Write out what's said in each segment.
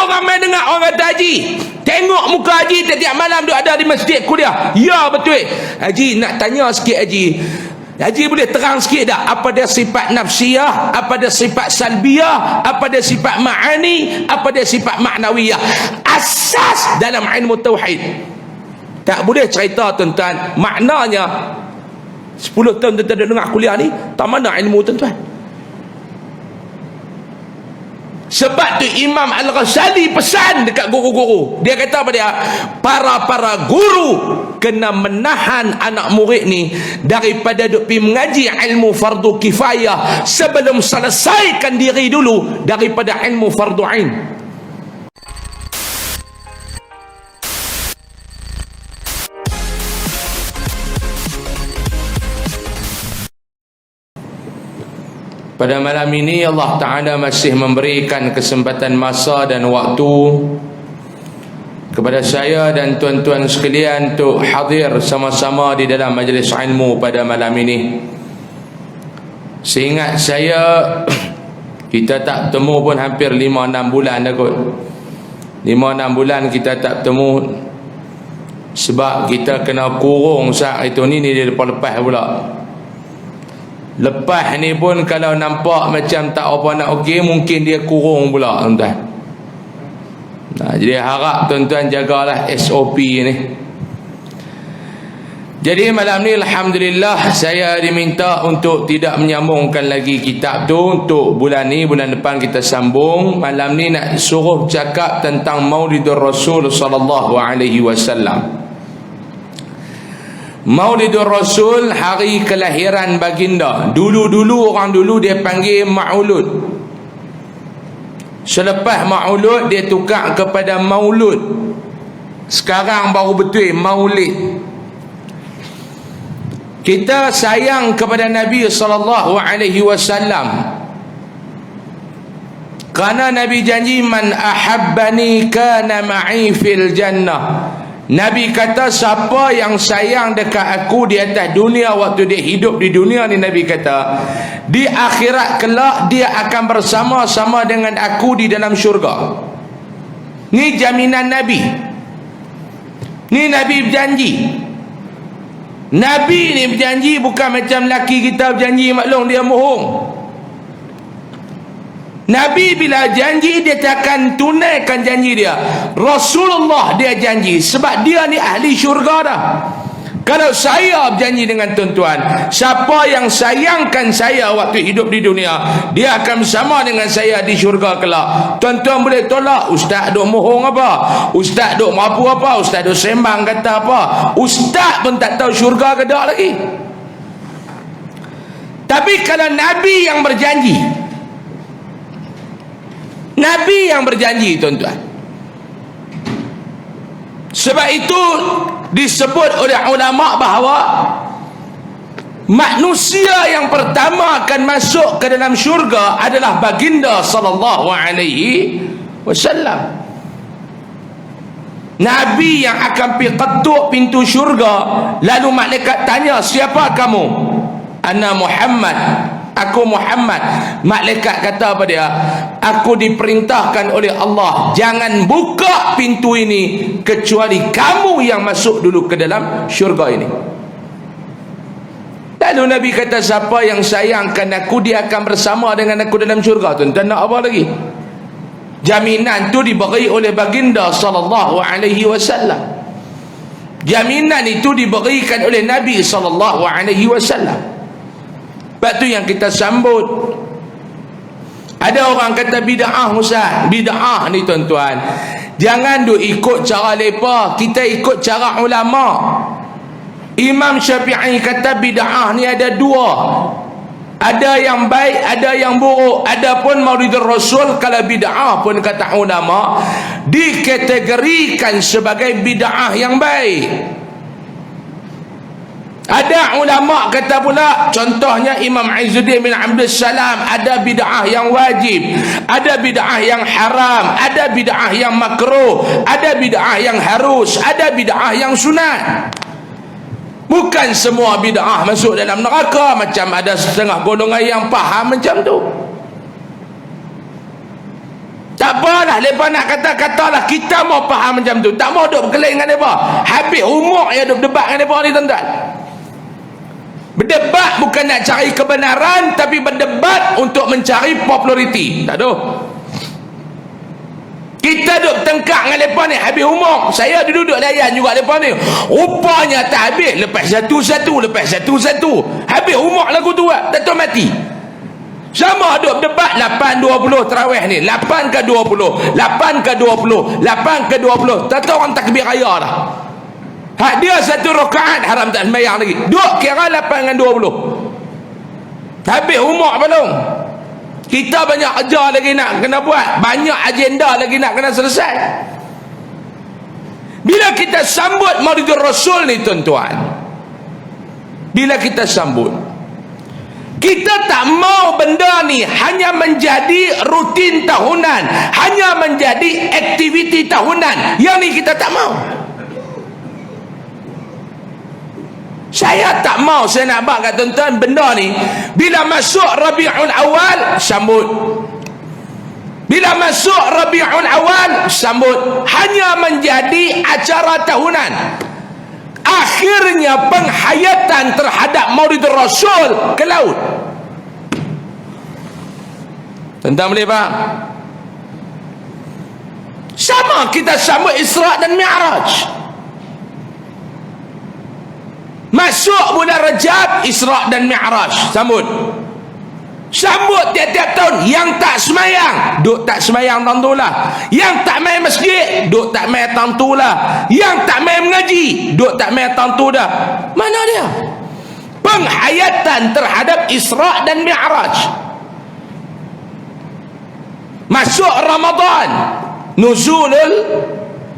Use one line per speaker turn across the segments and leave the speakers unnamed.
orang main dengar orang kata haji, tengok muka haji tiap-tiap malam duk ada di masjid kuliah. Ya betul. Haji nak tanya sikit haji. Haji boleh terang sikit tak apa dia sifat nafsiyah, apa dia sifat salbiyah, apa dia sifat ma'ani, apa dia sifat ma'nawiyah, asas dalam ilmu tauhid. Tak boleh cerita tuan-tuan maknanya 10 tahun tuan-tuan dengar kuliah ni tak mana ilmu tuan-tuan. Sebab tu Imam Al-Ghazali pesan dekat guru-guru. Dia kata apa dia? Para guru kena menahan anak murid ni daripada duk pergi mengaji ilmu fardu kifayah sebelum selesaikan diri dulu daripada ilmu fardu ain. Pada malam ini Allah Ta'ala masih memberikan kesempatan masa dan waktu kepada saya dan tuan-tuan sekalian untuk hadir sama-sama di dalam majlis ilmu pada malam ini. Seingat saya kita tak bertemu pun hampir 5-6 bulan dah kot. 5-6 bulan kita tak bertemu sebab kita kena kurung saat itu ni dia lepas-lepas pula. Lepas ni pun kalau nampak macam tak apa nak okey, mungkin dia kurung pula tuan-tuan. Nah, jadi harap tuan-tuan jagalah SOP ni. Jadi malam ni alhamdulillah saya diminta untuk tidak menyambungkan lagi kitab tu untuk bulan ni, bulan depan kita sambung. Malam ni nak suruh cakap tentang Maulidur Rasul sallallahu alaihi wasallam. Maulidur Rasul, hari kelahiran baginda. Dulu-dulu orang dulu dia panggil Maulud. Selepas Maulud dia tukar kepada Maulud. Sekarang baru betul Maulid. Kita sayang kepada Nabi sallallahu alaihi wasallam kerana Nabi janji man ahabbani kana ma'i fil jannah. Nabi kata siapa yang sayang dekat aku di atas dunia waktu dia hidup di dunia ni, Nabi kata di akhirat kelak dia akan bersama-sama dengan aku di dalam syurga. Ni jaminan Nabi. Ni Nabi berjanji. Nabi ni berjanji bukan macam laki kita berjanji maklum dia bohong. Nabi bila janji dia takkan tunaikan janji dia. Rasulullah dia janji sebab dia ni ahli syurga dah. Kalau saya berjanji dengan tuan-tuan, siapa yang sayangkan saya waktu hidup di dunia, dia akan bersama dengan saya di syurga kelak. Tuan-tuan boleh tolak ustaz duk mohong apa, ustaz duk mapu apa, ustaz duk sembang kata apa. Ustaz pun tak tahu syurga ke tak lagi. Tapi kalau Nabi yang berjanji, Nabi yang berjanji tuan-tuan. Sebab itu disebut oleh ulama bahawa manusia yang pertama akan masuk ke dalam syurga adalah baginda sallallahu alaihi wasallam. Nabi yang akan pergi ketuk pintu syurga, lalu malaikat tanya, siapa kamu? Ana Muhammad. Aku Muhammad. Malaikat kata apa dia? Aku diperintahkan oleh Allah, jangan buka pintu ini kecuali kamu yang masuk dulu ke dalam syurga ini. Lalu Nabi kata siapa yang sayangkan aku, dia akan bersama dengan aku dalam syurga. Tuan-tuan nak apa lagi? Jaminan tu diberi oleh baginda sallallahu alaihi wasallam. Jaminan itu diberikan oleh Nabi sallallahu alaihi wasallam. Sebab tu yang kita sambut. Ada orang kata bid'ah Ustaz. Bid'ah ni tuan-tuan, jangan duk ikut cara lepa, kita ikut cara ulama. Imam Syafi'i kata bid'ah ni ada dua. Ada yang baik, ada yang buruk. Adapun Maulidur Rasul kalau bid'ah pun kata ulama dikategorikan sebagai bid'ah yang baik. Ada ulama kata pula, contohnya Imam Izzuddin bin Abdul Salam, ada bid'ah yang wajib, ada bid'ah yang haram, ada bid'ah yang makruh, ada bid'ah yang harus, ada bid'ah yang sunat. Bukan semua bid'ah masuk dalam neraka, macam ada setengah golongan yang faham macam tu. Tak apa lah mereka nak kata-katalah kita mau faham macam tu, tak mau duk berkelahi dengan mereka. Habis umur yang duk debat dengan mereka ni tuan-tuan. Berdebat bukan nak cari kebenaran, tapi berdebat untuk mencari populariti. Tak ada. Kita duk tengkak dengan mereka ni habis umur. Saya duduk layan juga mereka ni, rupanya tak habis. Lepas satu-satu, lepas satu-satu, habis umur lagu tu tak tahu mati. Sama duk debat 8-20 tarawih ni, 8 ke 20, 8 ke 20, 8 ke 20, tak tahu orang takbir raya dah. Hak dia satu rakaat haram tak sembahyang lagi. Duk kira 8 dengan 20. Habis umur belum. Kita banyak kerja lagi nak kena buat, banyak agenda lagi nak kena selesai. Bila kita sambut Maulidul Rasul ni tuan-tuan, bila kita sambut, kita tak mau benda ni hanya menjadi rutin tahunan, hanya menjadi aktiviti tahunan. Yang ni kita tak mau. Saya tak mau, saya nak bak kat tuan-tuan, benda ni bila masuk Rabiul Awal sambut, bila masuk Rabiul Awal sambut, hanya menjadi acara tahunan. Akhirnya penghayatan terhadap Maulidul Rasul ke laut. Tuan-tuan boleh faham? Sama kita sambut Isra' dan Mi'raj. Masuk bulan Rajab, Isra' dan Mi'raj sambut. Sambut tiap-tiap tahun. Yang tak semayang, duk tak semayang tentulah. Yang tak main masjid, duk tak main tentulah. Yang tak main mengaji, duk tak main tentu dah. Mana dia? Penghayatan terhadap Isra' dan Mi'raj. Masuk Ramadan, nuzulul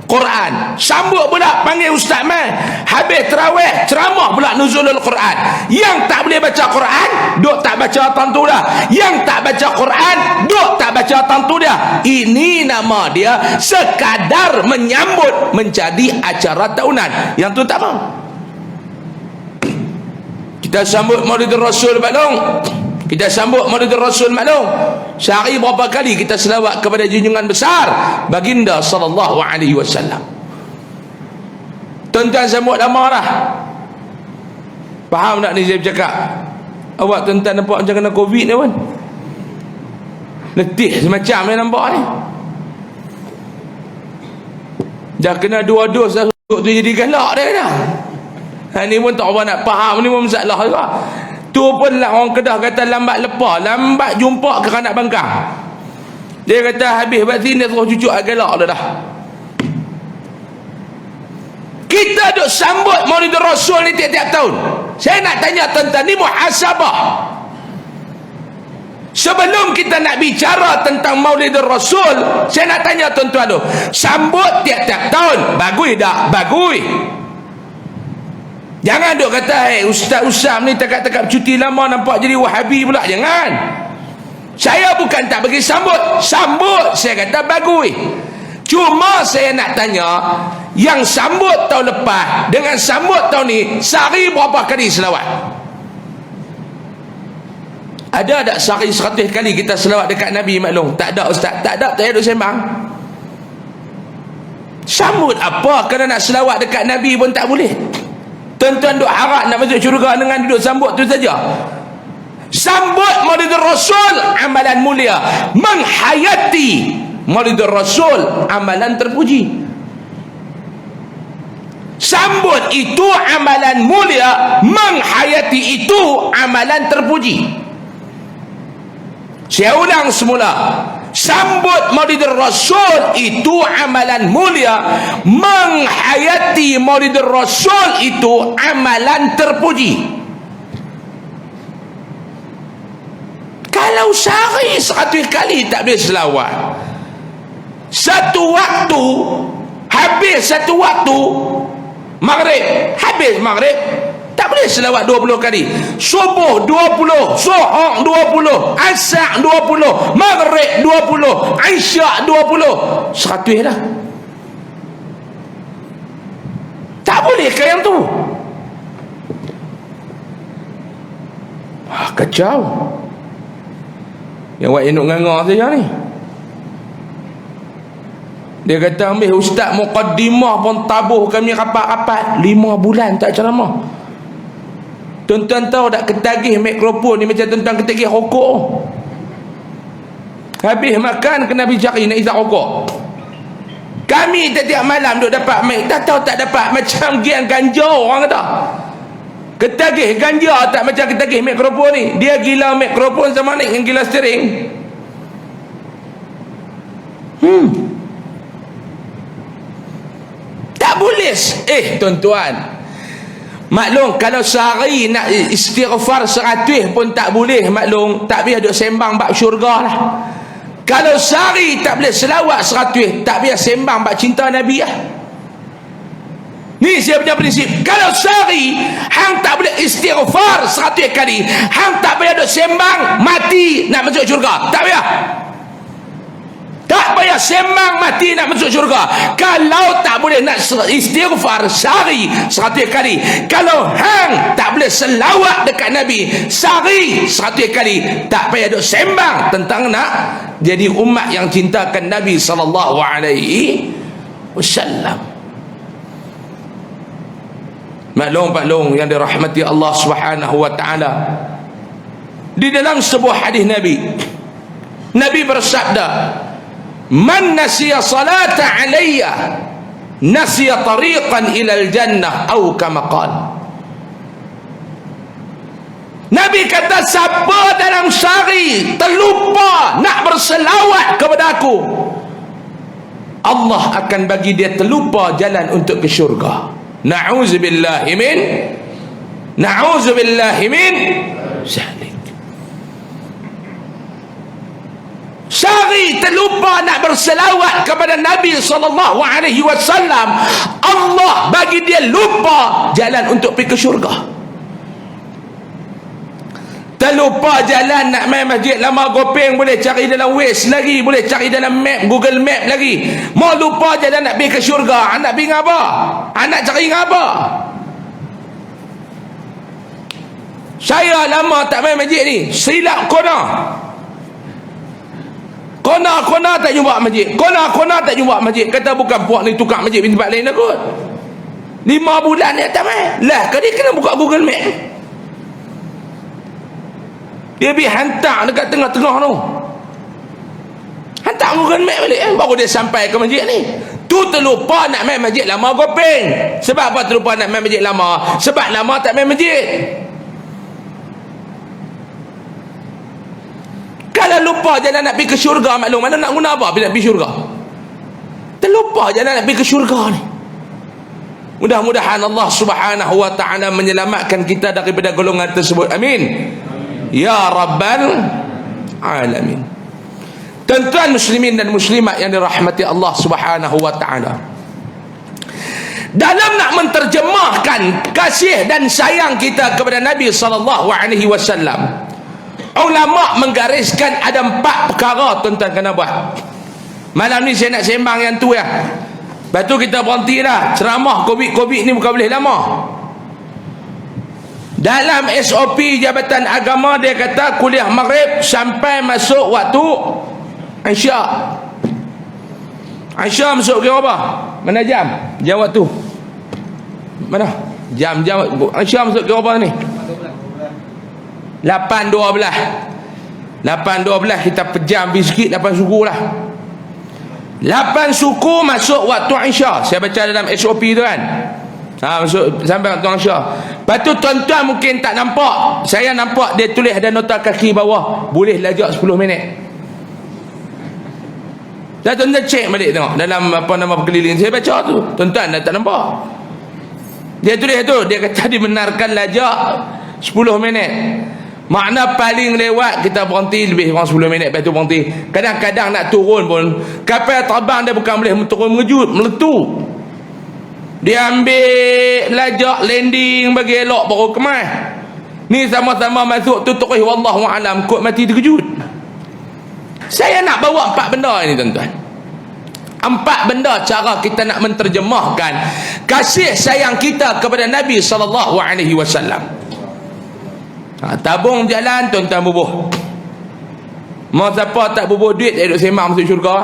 Quran, sambut pula, panggil Ustaz Mai. Habis tarawih, ceramah pula nuzulul Quran. Yang tak boleh baca Quran, duk tak baca tentu dah. Yang tak baca Quran, duk tak baca tentu dah. Ini nama dia sekadar menyambut menjadi acara tahunan. Yang tu tak mau. Kita sambut Maulidul Rasul maklum. Kita sambut Maulidul Rasul maklum. Sehari berapa kali kita selawat kepada junjungan besar baginda sallallahu alaihi wasallam. Tuan-tuan sambut lama dah. Faham tak ni saya bercakap? Awak tuan-tuan nampak macam kena Covid ni pun. Letih semacam ni nampak ni. Dah kena 2 dos dah, tu jadi galak dia dah. Ni pun tak apa nak faham, ni pun masalah juga. Tu pun lah orang Kedah kata lambat lepas, lambat jumpa ke anak bangkang. Dia kata habis vaksin dia terus cucuk galak dah. Kita duk sambut Maulidul Rasul ni tiap-tiap tahun. Saya nak tanya tuan-tuan, ni muhasabah. Sebelum kita nak bicara tentang Maulidul Rasul, saya nak tanya tuan-tuan tu, sambut tiap-tiap tahun bagus tak? Bagus. Jangan duk kata Ustaz Usam ni tekak-tekak cuti lama nampak jadi Wahabi pula. Jangan. Saya bukan tak bagi sambut. Sambut saya kata bagus. Cuma saya nak tanya, yang sambut tahun lepas dengan sambut tahun ni, sehari berapa kali selawat? Ada tak sehari 100 kali kita selawat dekat Nabi maklum? Tak ada Ustaz. Tak ada, tak ada duk sembang. Sambut apa? Kerana nak selawat dekat Nabi pun tak boleh. Tuan-tuan duk harap nak masuk syurga dengan duduk sambut tu saja. Sambut Maulidul Rasul amalan mulia. Menghayati Maulidul Rasul amalan terpuji. Sambut itu amalan mulia, menghayati itu amalan terpuji. Saya ulang semula. Sambut Maulidul Rasul itu amalan mulia, menghayati Maulidul Rasul itu amalan terpuji. Kalau sehari 100 kali tak boleh selawat, satu waktu, habis satu waktu maghrib, habis maghrib tak boleh selawat 20 kali. Subuh 20, Zuhur 20, Asar 20, Maghrib 20, Isyak 20. 100 dah. Tak boleh ke yang tu? Kacau. Yang awak inuk ngangah saja ni. Dia kata, ambil ustaz muqaddimah pun tabuh kami rapat-rapat 5 bulan tak ceramah. Tuan-tuan tahu tak, ketagih mikrofon ni macam tuan-tuan ketagih rokok. Habis makan kena bicari nak isap rokok. Kami tiap malam duk dapat mic, tak tahu tak dapat macam gian ganja orang kata. Ketagih ganja tak macam ketagih mikrofon ni. Dia gila mikrofon sama ni dengan gila steering. Tak boleh. Tuan-tuan, maklum kalau sehari nak istighfar 100 pun tak boleh, maklum tak biar duk sembang bab syurga lah. Kalau sehari tak boleh selawat 100, tak biar sembang bab cinta Nabi lah. Ni saya punya prinsip. Kalau sehari hang tak boleh istighfar 100 kali, hang tak payah duk sembang mati nak masuk syurga. Tak payah. Tak payah sembang mati nak masuk syurga. Kalau tak boleh nak istighfar sehari 100 kali, kalau hang tak boleh selawat dekat Nabi sehari 100 kali, tak payah duk sembang tentang nak jadi umat yang cintakan Nabi sallallahu alaihi wasallam. Maklum yang dirahmati Allah Subhanahu wa taala, di dalam sebuah hadis Nabi bersabda, man nasiya salata alayya nasiya tariqan ilal jannah, atau kama qala. Nabi kata, siapa dalam sehari terlupa nak berselawat kepada aku, Allah akan bagi dia terlupa jalan untuk ke syurga. Na'udzubillahi min zalik. Sehari terlupa nak berselawat kepada Nabi sallallahu alaihi wasallam, Allah bagi dia lupa jalan untuk pergi ke syurga. Terlupa jalan nak main masjid lama Gopeng, boleh cari dalam Waze lagi, boleh cari dalam map, Google Map lagi. Mau lupa jalan nak pergi ke syurga, anak pergi ngapa? Anak cari ngapa? Saya lama tak main masjid ni, silap kona tak jumpa masjid, kona tak jumpa masjid. Kata bukan puak ni tukar masjid di tempat lain kot. 5 bulan ni tak main lah, kali kena buka Google Map. Dia pergi hantar dekat tengah-tengah tu, hantar Google Map balik, baru dia sampai ke masjid ni. Tu terlupa nak main masjid lama Gopeng. Sebab apa terlupa nak main masjid lama? Sebab lama tak main masjid. Kalau lupa jalan nak pergi ke syurga, maklum mana nak guna apa bila nak pergi syurga? Terlupa jalan nak pergi ke syurga ni. Mudah-mudahan Allah Subhanahu wa taala menyelamatkan kita daripada golongan tersebut. Amin. Ya Rabbal Alamin. Tuan-tuan muslimin dan muslimat yang dirahmati Allah Subhanahu wa taala, dalam nak menterjemahkan kasih dan sayang kita kepada Nabi sallallahu alaihi wasallam, ulama menggariskan ada 4 perkara tuan-tuan kena buat. Malam ni saya nak sembang yang tu ya. Lepas tu kita berhenti dah. Ceramah COVID ni bukan boleh lama. Dalam SOP Jabatan Agama dia kata kuliah maghrib sampai masuk waktu Isyak. Isyak masuk kira apa? Mana jam? Jam waktu mana? Jam Isyak masuk kira apa ni? 8.12 kita pejam sikit 8 suku lah. 8 suku masuk waktu Isyak. Saya baca dalam SOP tu kan, masuk sampai waktu Isyak. Lepas tu tuan-tuan mungkin tak nampak, saya nampak dia tulis ada nota kaki bawah, boleh lajak 10 minit. Dah tuan-tuan cek balik tengok dalam apa nama perkeliling saya baca tu, tuan-tuan dah tak nampak. Dia tulis tu, dia kata dibenarkan lajak 10 minit. Makna paling lewat kita berhenti lebih kurang 10 minit, lepas tu berhenti. Kadang-kadang nak turun pun kapal terbang dia bukan boleh turun mengejut, meletup. Dia ambil lajak landing bagi elok baru kemas. Ni sama-sama masuk tutup wallahu alam, kot mati terkejut. Saya nak bawa 4 benda ni tuan-tuan. 4 benda cara kita nak menterjemahkan kasih sayang kita kepada Nabi sallallahu alaihi wasallam. Tabung jalan tuan-tuan bubuh. Mau siapa tak bubuh duit dia duk sembang masuk syurga.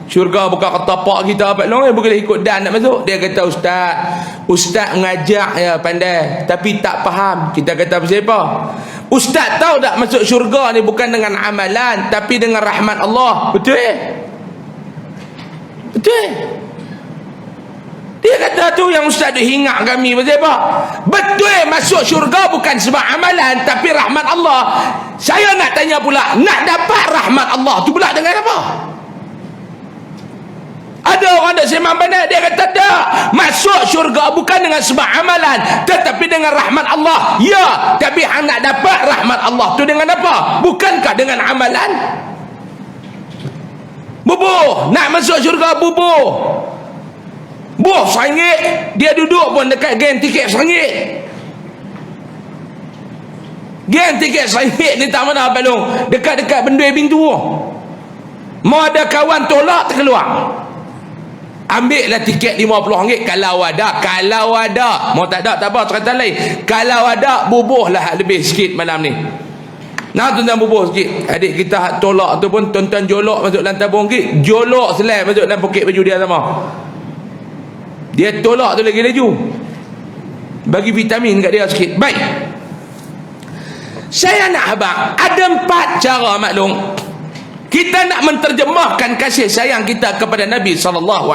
Syurga bukan ketapak kita Pak Long, boleh ikut dan nak masuk. Dia kata ustaz ngajak ya pandai tapi tak faham. Kita kata pasal apa? Ustaz tahu tak masuk syurga ni bukan dengan amalan tapi dengan rahmat Allah. Betul? Betul? Dia kata tu yang ustaz tu hingat kami pasal apa? Betul, masuk syurga bukan sebab amalan tapi rahmat Allah. Saya nak tanya pula, nak dapat rahmat Allah tu pula dengan apa? Ada orang tak sembang pandai, dia kata tak, masuk syurga bukan dengan sebab amalan tetapi dengan rahmat Allah. Ya, tapi hang nak dapat rahmat Allah tu dengan apa? Bukankah dengan amalan? Bubuh, nak masuk syurga bubuh RM1, dia duduk pun dekat geng tiket RM1. Geng tiket RM1 ni tak mana Abang Long, dekat-dekat bendui pintu. Mau ada kawan tolak terkeluar, ambil lah tiket RM50 kalau ada. Mau tak ada tak apa, cerita lain. Kalau ada, bubuh lah lebih sikit malam ni. Nah, tuan-tuan bubuh sikit. Adik kita hak tolak tu pun tuan-tuan jolok masuk dalam tabung sikit, jolok selai masuk dalam poket baju dia sama. Dia tolak tu lagi laju, bagi vitamin kat dia sikit. Baik, saya nak abang ada 4 cara maklum kita nak menterjemahkan kasih sayang kita kepada Nabi SAW.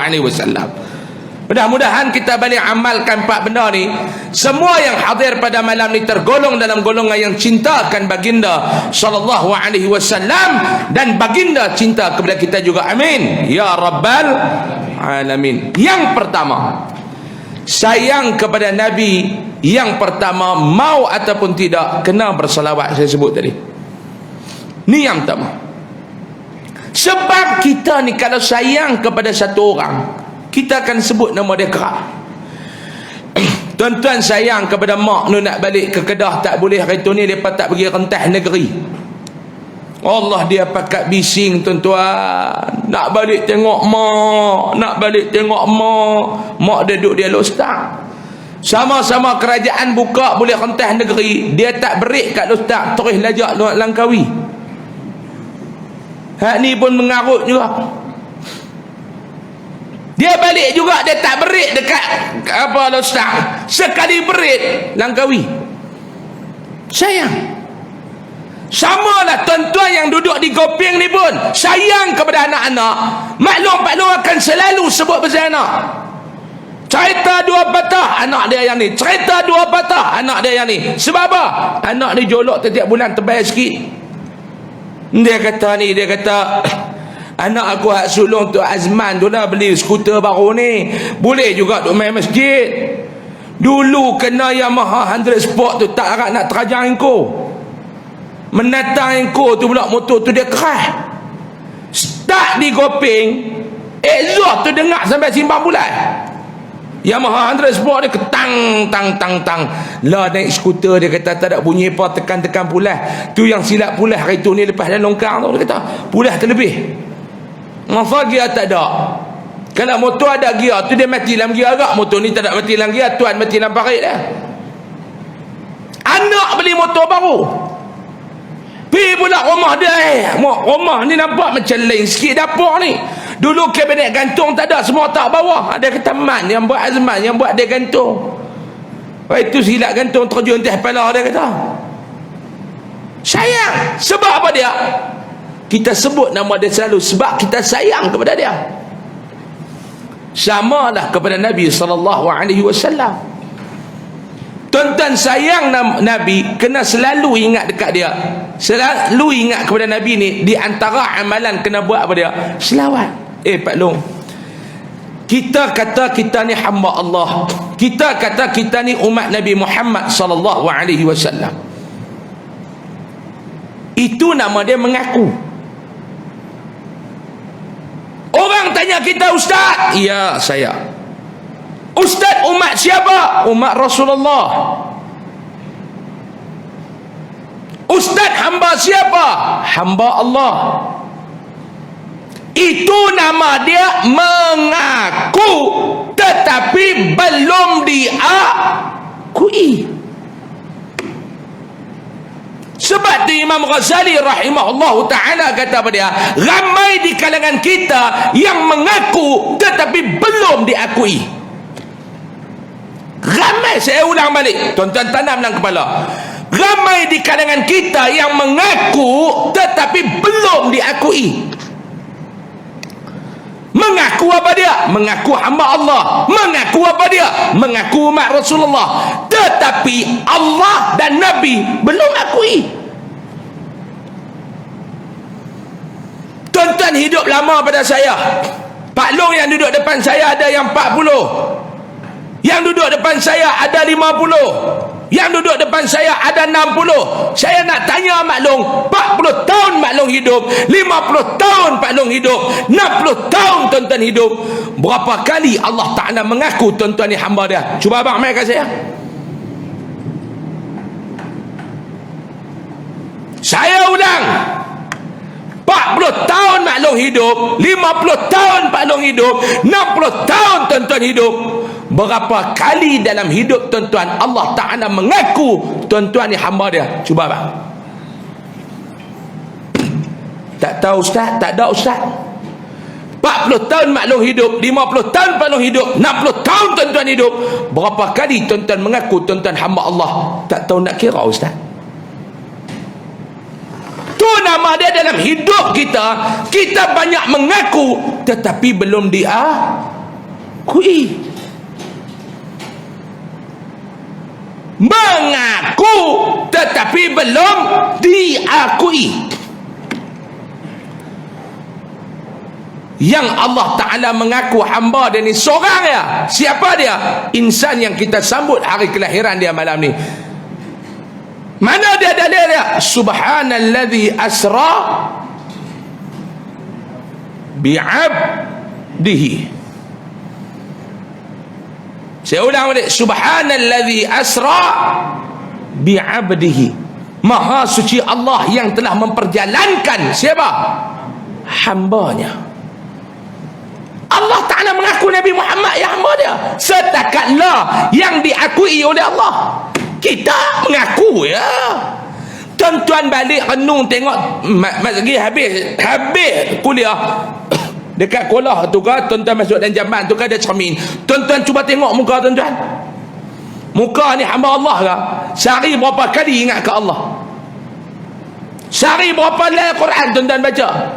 Mudah-mudahan kita balik amalkan 4 benda ni. Semua yang hadir pada malam ni tergolong dalam golongan yang cintakan baginda SAW, dan baginda cinta kepada kita juga. Amin ya rabbal alamin. Yang pertama, sayang kepada Nabi, yang pertama, mau ataupun tidak, kena bersalawat. Saya sebut tadi ni yang pertama. Sebab kita ni kalau sayang kepada satu orang, kita akan sebut nama dia kerap. Tuan-tuan sayang kepada mak nu nak balik ke Kedah, tak boleh hari tu ni, mereka tak pergi rentas negeri. Allah, dia pakat bising tuan-tuan, nak balik tengok mak, nak balik tengok mak. Mak dia duduk dia ustaz. Sama-sama kerajaan buka boleh rentas negeri, dia tak berik kat ustaz, terus lajak luar Langkawi. Hak ni pun mengarut juga. Dia balik juga, dia tak berit dekat apa ustaz. Sekali berit Langkawi. Sayang. Samalah tuan-tuan yang duduk di Gopeng ni pun sayang kepada anak-anak. Maklum Pak Long akan selalu sebut pasal anak. Cerita 2 patah anak dia yang ni, cerita 2 patah anak dia yang ni. Sebab apa? Anak ni jolok setiap bulan terbayar sikit. Dia kata ni, dia kata anak aku hak sulung tu Azman tu lah beli skuter baru ni, boleh juga duk main masjid. Dulu kena Yamaha 100 Sport tu tak harap nak terajang engkau. Menatang engkau tu pula motor tu dia keras. Start di Gopeng, exhaust tu dengar sampai Simpang Bulan. Yamaha 100 Sport dia ketang tang. Lah naik skuter, dia kata tak ada bunyi apa, tekan-tekan pulas. Tu yang silap pulas hari tu ni lepas dah longkang tu, dia kata pulas terlebih. Masa gear tak ada. Kalau motor ada gear tu dia mati dalam gear agak. Motor ni tak ada mati dalam gear, tuan mati dalam parit dah. Anak beli motor baru, pergi pula rumah dia. Rumah ni nampak macam lain sikit dapur ni. Dulu kabinet gantung tak ada, semua tak bawah. Ada kata Man yang buat, Azman yang buat dia gantung. Itu silap gantung terjun atas kepala dia kata. Sayang. Sebab apa dia? Kita sebut nama dia selalu sebab kita sayang kepada dia. Samalah kepada Nabi SAW. Tuan-tuan sayang Nabi, kena selalu ingat dekat dia. Selalu ingat kepada Nabi ni. Di antara amalan kena buat apa dia? Selawat. Pak Long, kita kata kita ni hamba Allah, kita kata kita ni umat Nabi Muhammad SAW. Itu nama dia mengaku. Orang tanya kita, ustaz, ya saya. Ustaz umat siapa? Umat Rasulullah. Ustaz hamba siapa? Hamba Allah. Itu nama dia mengaku, tetapi belum diakui. Sebab tu Imam Ghazali rahimahullahu ta'ala kata pada dia, ramai di kalangan kita yang mengaku tetapi belum diakui. Ramai, saya ulang balik, tuan-tuan tanam dalam kepala. Ramai di kalangan kita yang mengaku tetapi belum diakui. Mengaku apa dia? Mengaku hamba Allah. Mengaku apa dia? Mengaku umat Rasulullah. Tetapi Allah dan Nabi belum akui. Tuan-tuan hidup lama pada saya. Pak Long yang duduk depan saya ada yang 40. Yang duduk depan saya ada 50. Yang duduk depan saya ada 60. Saya nak tanya Mak Long, 40 tahun Mak Long hidup, 50 tahun Pak Long hidup, 60 tahun tuan-tuan hidup, berapa kali Allah Ta'ala mengaku tuan-tuan ni hamba dia? Cuba abang main kat saya. Saya ulang, 40 tahun Mak Long hidup, 50 tahun Pak Long hidup, 60 tahun tuan-tuan hidup, berapa kali dalam hidup tuan-tuan Allah Ta'ala mengaku tuan-tuan ni hamba dia? Cuba bang. Tak tahu ustaz? Tak ada ustaz. 40 tahun Mak Long hidup, 50 tahun Pak Long hidup, 60 tahun tuan-tuan hidup, berapa kali tuan-tuan mengaku tuan-tuan hamba Allah? Tak tahu nak kira ustaz. Tu nama dia dalam hidup kita. Kita banyak mengaku tetapi belum diakui. Mengaku tetapi belum diakui. Yang Allah Ta'ala mengaku hamba dia ni seorang ya. Siapa dia? Insan yang kita sambut hari kelahiran dia malam ni. Mana dia dalil dia? Subhanalladzi asra bi'abdihi. Saya ulang balik. Subhanalladzi asra bi'abdihi. Maha suci Allah yang telah memperjalankan siapa? Hambanya. Allah Ta'ala mengaku Nabi Muhammad yang hamba dia. Setakatlah yang diakui oleh Allah. Kita mengaku ya. Tuan-tuan balik renung tengok lagi habis kuliah dekat sekolah tu kan, tuan-tuan masuk dalam jamban tu kan ada cermin. Tuan-tuan cuba tengok muka tuan-tuan. Muka ni hamba Allah lah. Sehari berapa kali ingat ke Allah? Sehari berapa ayat Quran tuan-tuan baca?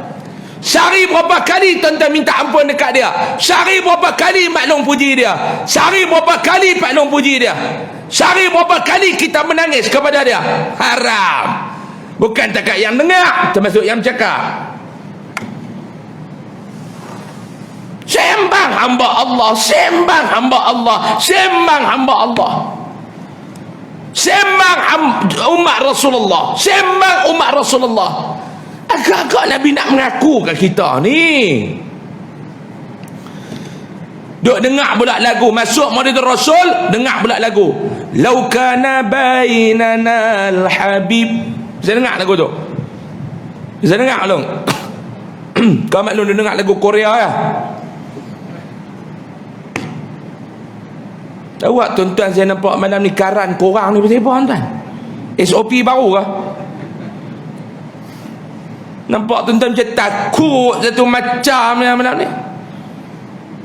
Sehari berapa kali tuan-tuan minta ampun dekat dia? Sehari berapa kali Mak Long puji dia? Sehari berapa kali Pak Long puji dia? Sehari berapa kali kita menangis kepada dia? Haram. Bukan takat yang dengar, termasuk yang cakap. Sembang hamba Allah, sembang hamba Allah, sembang hamba Allah, sembang umat Rasulullah, sembang umat Rasulullah. Agak-agak Nabi nak mengaku kat kita ni. Duk dengar pula lagu, masuk Maulid Rasul, dengar pula lagu. Lau kana bainana al-habib. Bisa dengar lagu tu? Bisa dengar Long? Kau maklum dia dengar lagu Korea ya? Tahu tak tuan-tuan, saya nampak malam ni karan korang ni pasal apa tuan? SOP baru kah? Nampak tuan-tuan macam takut satu macam malam ni.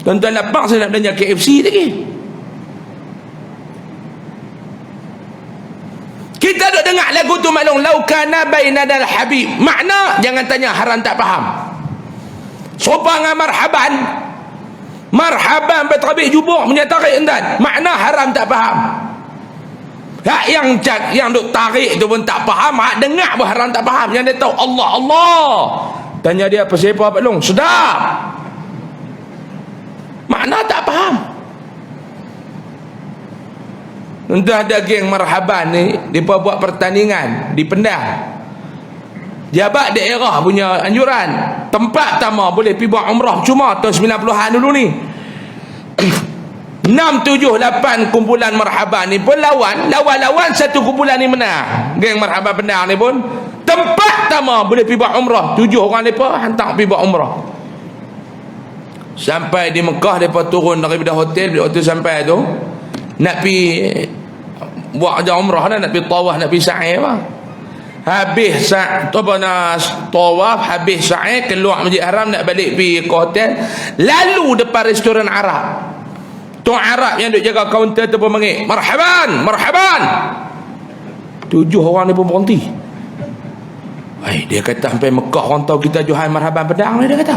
Tuan-tuan lapang saya nak belanja KFC lagi. Kita duk dengar lagu tu maklum, lau kana bainadal habib. Makna jangan tanya haram tak faham. Sopa dengan marhaban. Marhaban bertabik jubur punya tarik entan. Makna haram tak faham. Hak yang duk tarik tu pun tak faham, hak dengar pun haram tak faham. Yang dia tahu Allah Allah. Tanya dia apa siapa Pak Long? Sedap. Makna tak faham. Entah ada geng marhaban ni, depa buat pertandingan di Pendah. Jabat daerah punya anjuran, tempat pertama boleh pergi buat umrah cuma tahun 90-an dulu ni. 6, 7, 8 kumpulan marhaban ni pun lawan satu kumpulan ni menang. Geng marhaban Pendah ni pun tempat pertama boleh pergi buat umrah. 7 orang depa hantar pergi buat umrah. Sampai di Mekah depa turun daripada hotel, bila hotel sampai tu nak pergi buat aja umrah dah, nak pergi tawaf, nak pergi sa'i apa. habis tawaf, habis sa'i, keluar Masjid Haram nak balik pergi ke hotel, lalu depan restoran Arab. Tuan Arab yang duk jaga kaunter tu pun panggil, marhaban, marhaban. 7 orang ni pun berhenti. Dia kata sampai Mekah orang tahu kita jual marhaban pedang ni, dia kata.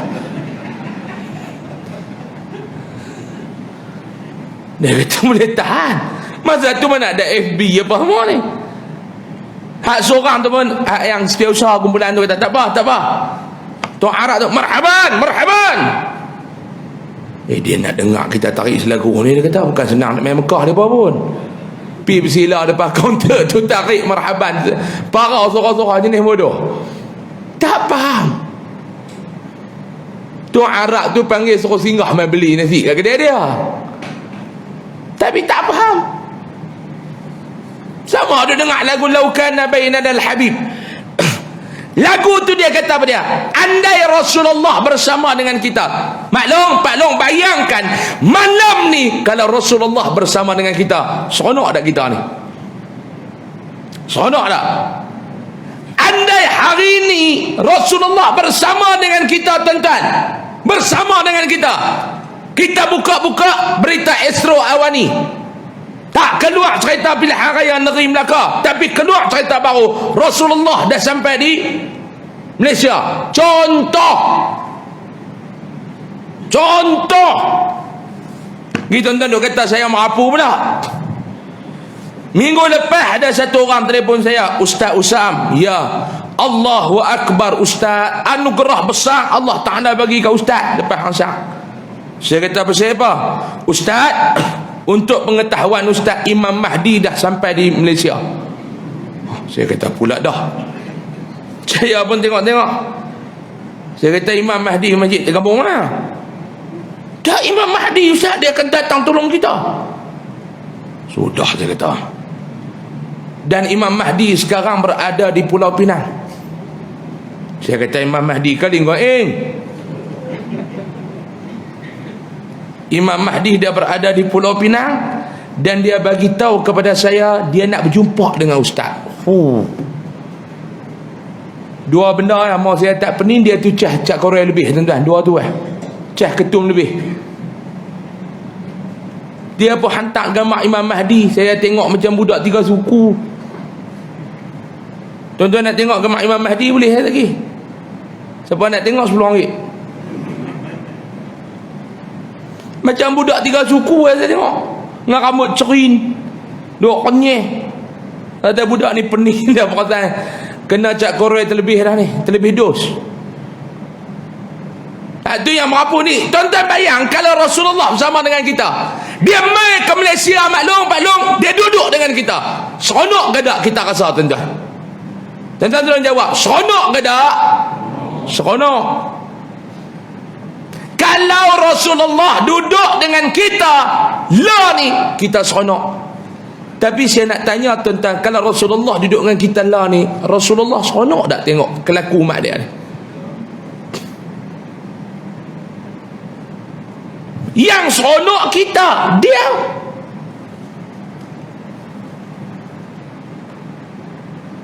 Dia kata boleh tahan. Masa tu mana ada FB apa semua ni. Hak seorang tu pun, hak yang setiausaha kumpulan tu kata, tak apa, tak apa. Tuan Arab tu, marhaban, marhaban. Dia nak dengar kita tarik selagu ni, dia kata bukan senang nak main Mekah dia pun. Pergi bersila depan kaunter tu tarik marhaban. Parah sorang-sorang jenis bodoh. Tak faham. Tuan Arab tu panggil suruh singgah main beli nasi kat kedai dia. Tapi tak faham. Sama ada dengar lagu Laukan Baina Dal Habib. Lagu tu dia kata apa dia? Andai Rasulullah bersama dengan kita. Maklum, Pak Long, bayangkan malam ni kalau Rasulullah bersama dengan kita. Seronok tak kita ni? Seronok tak? Andai hari ni Rasulullah bersama dengan kita, tuan-tuan. Bersama dengan kita. Kita buka-buka berita Astro Awani. Tak keluar cerita pilihan raya Negeri Melaka, tapi keluar cerita baru Rasulullah dah sampai di Malaysia. Contoh gitu, tuan-tuan duk kata saya merapu pula. Minggu lepas ada satu orang telefon saya, Ustaz Usam. Ya, Allahu Akbar Ustaz, anugerah besar Allah Ta'ala bagi ke Ustaz lepas hasang. Saya kata pasal apa? Ustaz, untuk pengetahuan Ustaz, Imam Mahdi dah sampai di Malaysia. Saya kata pula dah. Saya pun tengok-tengok. Saya kata Imam Mahdi masjid tergabung mana? Dah Imam Mahdi Ustaz, dia akan datang tolong kita. Sudah, saya kata. Dan Imam Mahdi sekarang berada di Pulau Pinang. Saya kata Imam Mahdi kali ngoeng. Imam Mahdi dia berada di Pulau Pinang dan dia bagi tahu kepada saya dia nak berjumpa dengan Ustaz. Dua benda yang mau saya tak pening, dia tu cah Korea lebih, tuan-tuan. Dua tu cah ketum lebih. Dia pun hantar gambar Imam Mahdi. Saya tengok macam budak 3 suku. Tuan-tuan nak tengok gambar Imam Mahdi boleh lagi. Siapa nak tengok RM10. Macam budak 3 suku saya tengok. Dengan rambut cerin. Duk kenyeh. Kata budak ni pening dah perasaan. Kena cak Korea terlebih dah ni. Terlebih dos. Itu yang merapu ni. Tuan-tuan bayang kalau Rasulullah bersama dengan kita. Dia main ke Malaysia, maklum. Dia duduk dengan kita. Seronok ke tak kita rasa, tuan-tuan? Tuan-tuan tolong jawab. Seronok ke tak? Seronok. Kalau Rasulullah duduk dengan kita lah ni, kita seronok. Tapi saya nak tanya tuan-tuan, kalau Rasulullah duduk dengan kita lah ni, Rasulullah seronok tak tengok kelaku umat dia ni? Yang seronok kita, dia.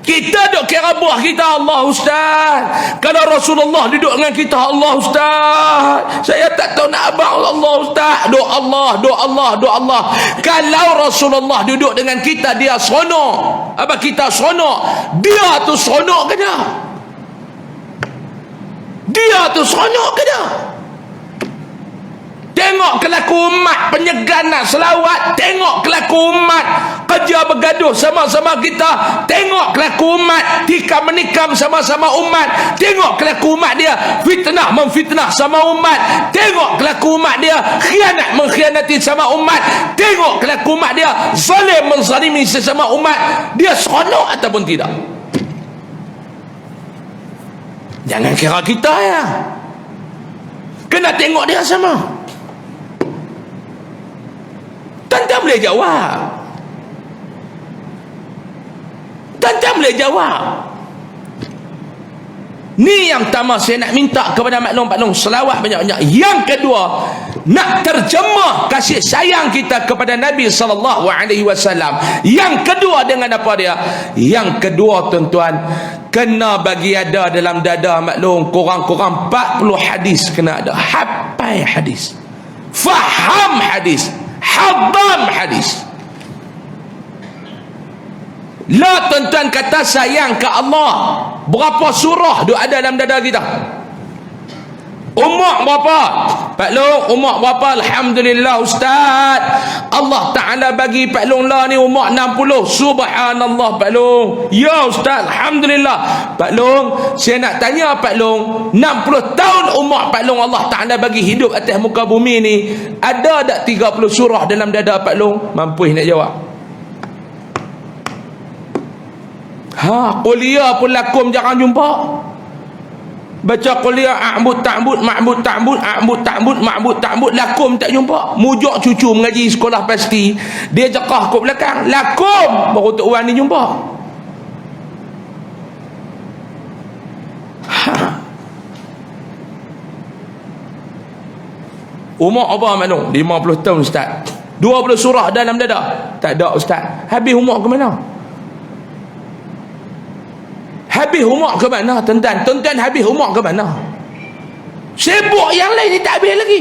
Kita duk kira buah kita, Allah Ustaz. Kalau Rasulullah duduk dengan kita, Allah Ustaz. Saya tak tahu nak abang, Allah Ustaz. Doa Allah, doa Allah, doa Allah. Kalau Rasulullah duduk dengan kita, dia seronok. Apa kita seronok? Dia tu seronok ke tak? Dia tu seronok ke tak? Tengok kelaku umat penyegan nak selawat. Tengok kelaku umat kerja bergaduh sama-sama kita. Tengok kelaku umat tikam menikam sama-sama umat. Tengok kelaku umat dia fitnah memfitnah sama umat. Tengok kelaku umat dia khianat mengkhianati sama umat. Tengok kelaku umat dia zalim menzalimi sesama umat. Dia seronok ataupun tidak? Jangan kira kita ya. Kena tengok dia sama. Tuan-tuan boleh jawab. Tuan-tuan boleh jawab. Ni yang pertama saya nak minta kepada maklum-maklum, selawat banyak-banyak. Yang kedua, nak terjemah kasih sayang kita kepada Nabi SAW. Yang kedua dengan apa dia? Yang kedua tuan-tuan, kena bagi ada dalam dada maklum, kurang-kurang 40 hadis kena ada. Hafal hadis, faham hadis, hadam hadis. La tuan-tuan kata sayang ke Allah, berapa surah duk ada dalam dada kita? Umur berapa? Pak Long, umur berapa? Alhamdulillah Ustaz, Allah Ta'ala bagi Pak Long lah ni umur 60. Subhanallah Pak Long. Ya Ustaz, Alhamdulillah. Pak Long, saya nak tanya Pak Long, 60 tahun umur Pak Long Allah Ta'ala bagi hidup atas muka bumi ni, ada tak 30 surah dalam dada Pak Long? Mampu nak jawab? Kuliah pun lakum jarang jumpa. Baca kuliah a'bud ta'bud, ma'bud ta'bud, a'bud ta'bud, ma'bud ta'bud, lakum tak jumpa. Mujuk cucu mengaji sekolah pasti, dia jekah kat belakang, lakum, baru Tok Wan ni jumpa. Umur apa maklum? 50 tahun Ustaz. 20 surah dalam dada? Tak ada Ustaz. Habis umur ke mana? Habis umur ke mana tuan-tuan? Tuan-tuan habis umur ke mana? Sibuk yang lain ni tak habis lagi.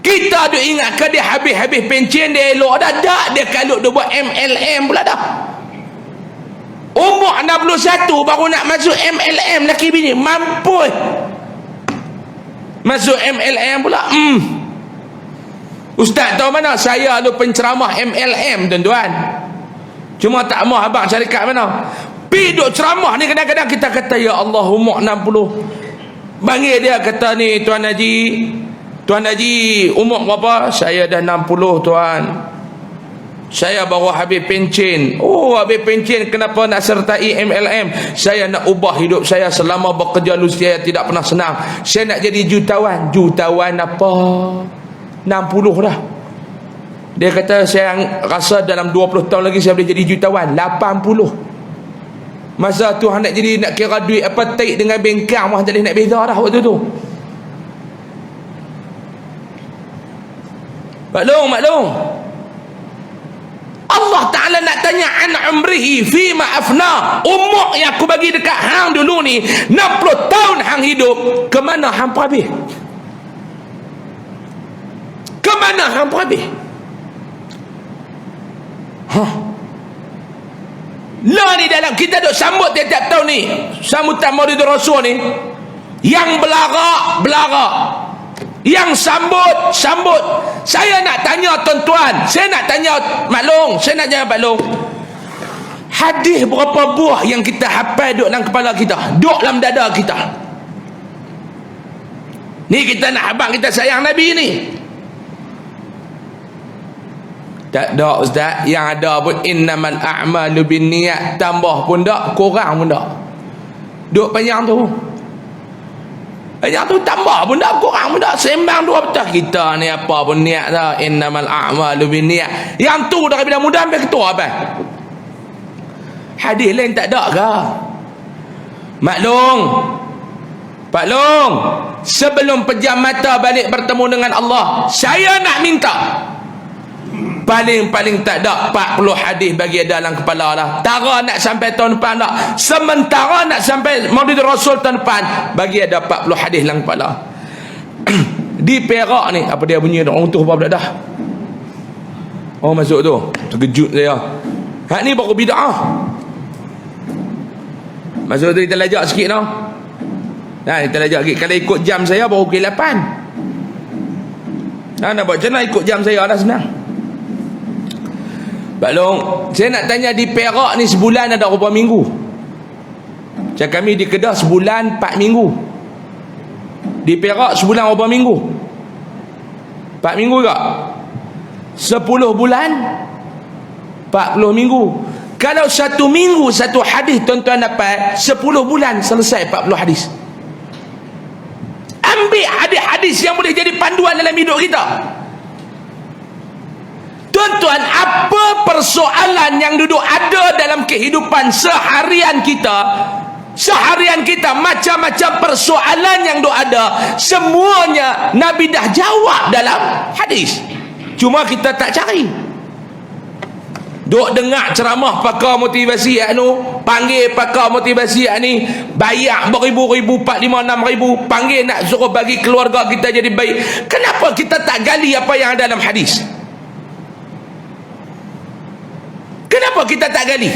Kita duk ingat ke dia habis-habis pencen dia elok dah? Tak, dia kalut dia buat MLM pula dah. Umur 61 baru nak masuk MLM laki bini. Mampus masuk MLM pula. Ustaz tahu mana? Saya ada penceramah MLM tuan-tuan. Cuma tak mau abang cari kat mana. Pergi duk ceramah ni, kadang-kadang kita kata ya Allah umur 60. Panggil dia kata ni, Tuan Haji umur berapa? Saya dah 60 tuan. Saya baru habis pencen. Oh, habis pencen kenapa nak sertai MLM? Saya nak ubah hidup saya, selama bekerja lu saya tidak pernah senang. Saya nak jadi jutawan. Jutawan apa? 60 dah. Dia kata saya rasa dalam 20 tahun lagi saya boleh jadi jutawan. 80. Masa tu nak jadi, nak kira duit apa taik dengan bengkang mah tak boleh nak beza dah waktu tu. Maklum. Allah Ta'ala nak tanya an umrihi fima afna. Umur yang aku bagi dekat hang dulu ni 60 tahun hang hidup, ke mana hang habis? Ke mana hang habis? Lah ni dalam kita duk sambut tiap-tiap tahun ni, sambutan Maulid Rasul ni, yang belarak, yang sambut. Saya nak tanya tuan-tuan, saya nak tanya maklum, saya nak tanya maklum, hadis berapa buah yang kita hafal duk dalam kepala kita, duk dalam dada kita ni? Kita nak abang kita sayang Nabi ni. Tak ada Ustaz. Yang ada pun innamal a'malu binniyat, tambah pun tak, kurang pun tak. Duk panjang tu tambah pun tak, kurang pun tak, sembang dua betul. Kita ni apa pun niat dah. Innamal a'malu binniyat. Yang tu daripada muda sampai ketua apa? Hadis lain tak ada ke? Maklum, Pak Long, sebelum pejam mata balik bertemu dengan Allah, saya nak minta paling tak ada 40 hadis bagi dalam kepala lah. Tara nak sampai tahun depan tak, sementara nak sampai Maulid Rasul tahun depan, bagi ada 40 hadis dalam kepala. Di Perak ni, apa dia bunyi orang tu apa dah? Oh masuk tu, terkejut saya. Hak ni baru bid'ah. Masuk tu kita lajak sikit tau. Nah, kita lajak sikit. Kalau ikut jam saya baru pukul 8. Nak buat macam mana ikut jam saya dah senang. Pak Long, saya nak tanya, di Perak ni sebulan ada berapa minggu? Macam kami di Kedah sebulan 4 minggu. Di Perak sebulan berapa minggu? 4 minggu tak? 10 bulan 40 minggu. Kalau 1 minggu 1 hadis tuan-tuan dapat, 10 bulan selesai 40 hadis. Ambil hadis-hadis yang boleh jadi panduan dalam hidup kita. Tuan-tuan, apa persoalan yang duduk ada dalam kehidupan seharian kita Seharian kita macam-macam persoalan yang ada, semuanya Nabi dah jawab dalam hadis. Cuma kita tak cari. Duk dengar ceramah pakar motivasi panggil pakar motivasi ni, bayar beribu-ribu, 4, 5, 6 ribu, panggil nak suruh bagi keluarga kita jadi baik. Kenapa kita tak gali apa yang ada dalam hadis? Kenapa kita tak gali?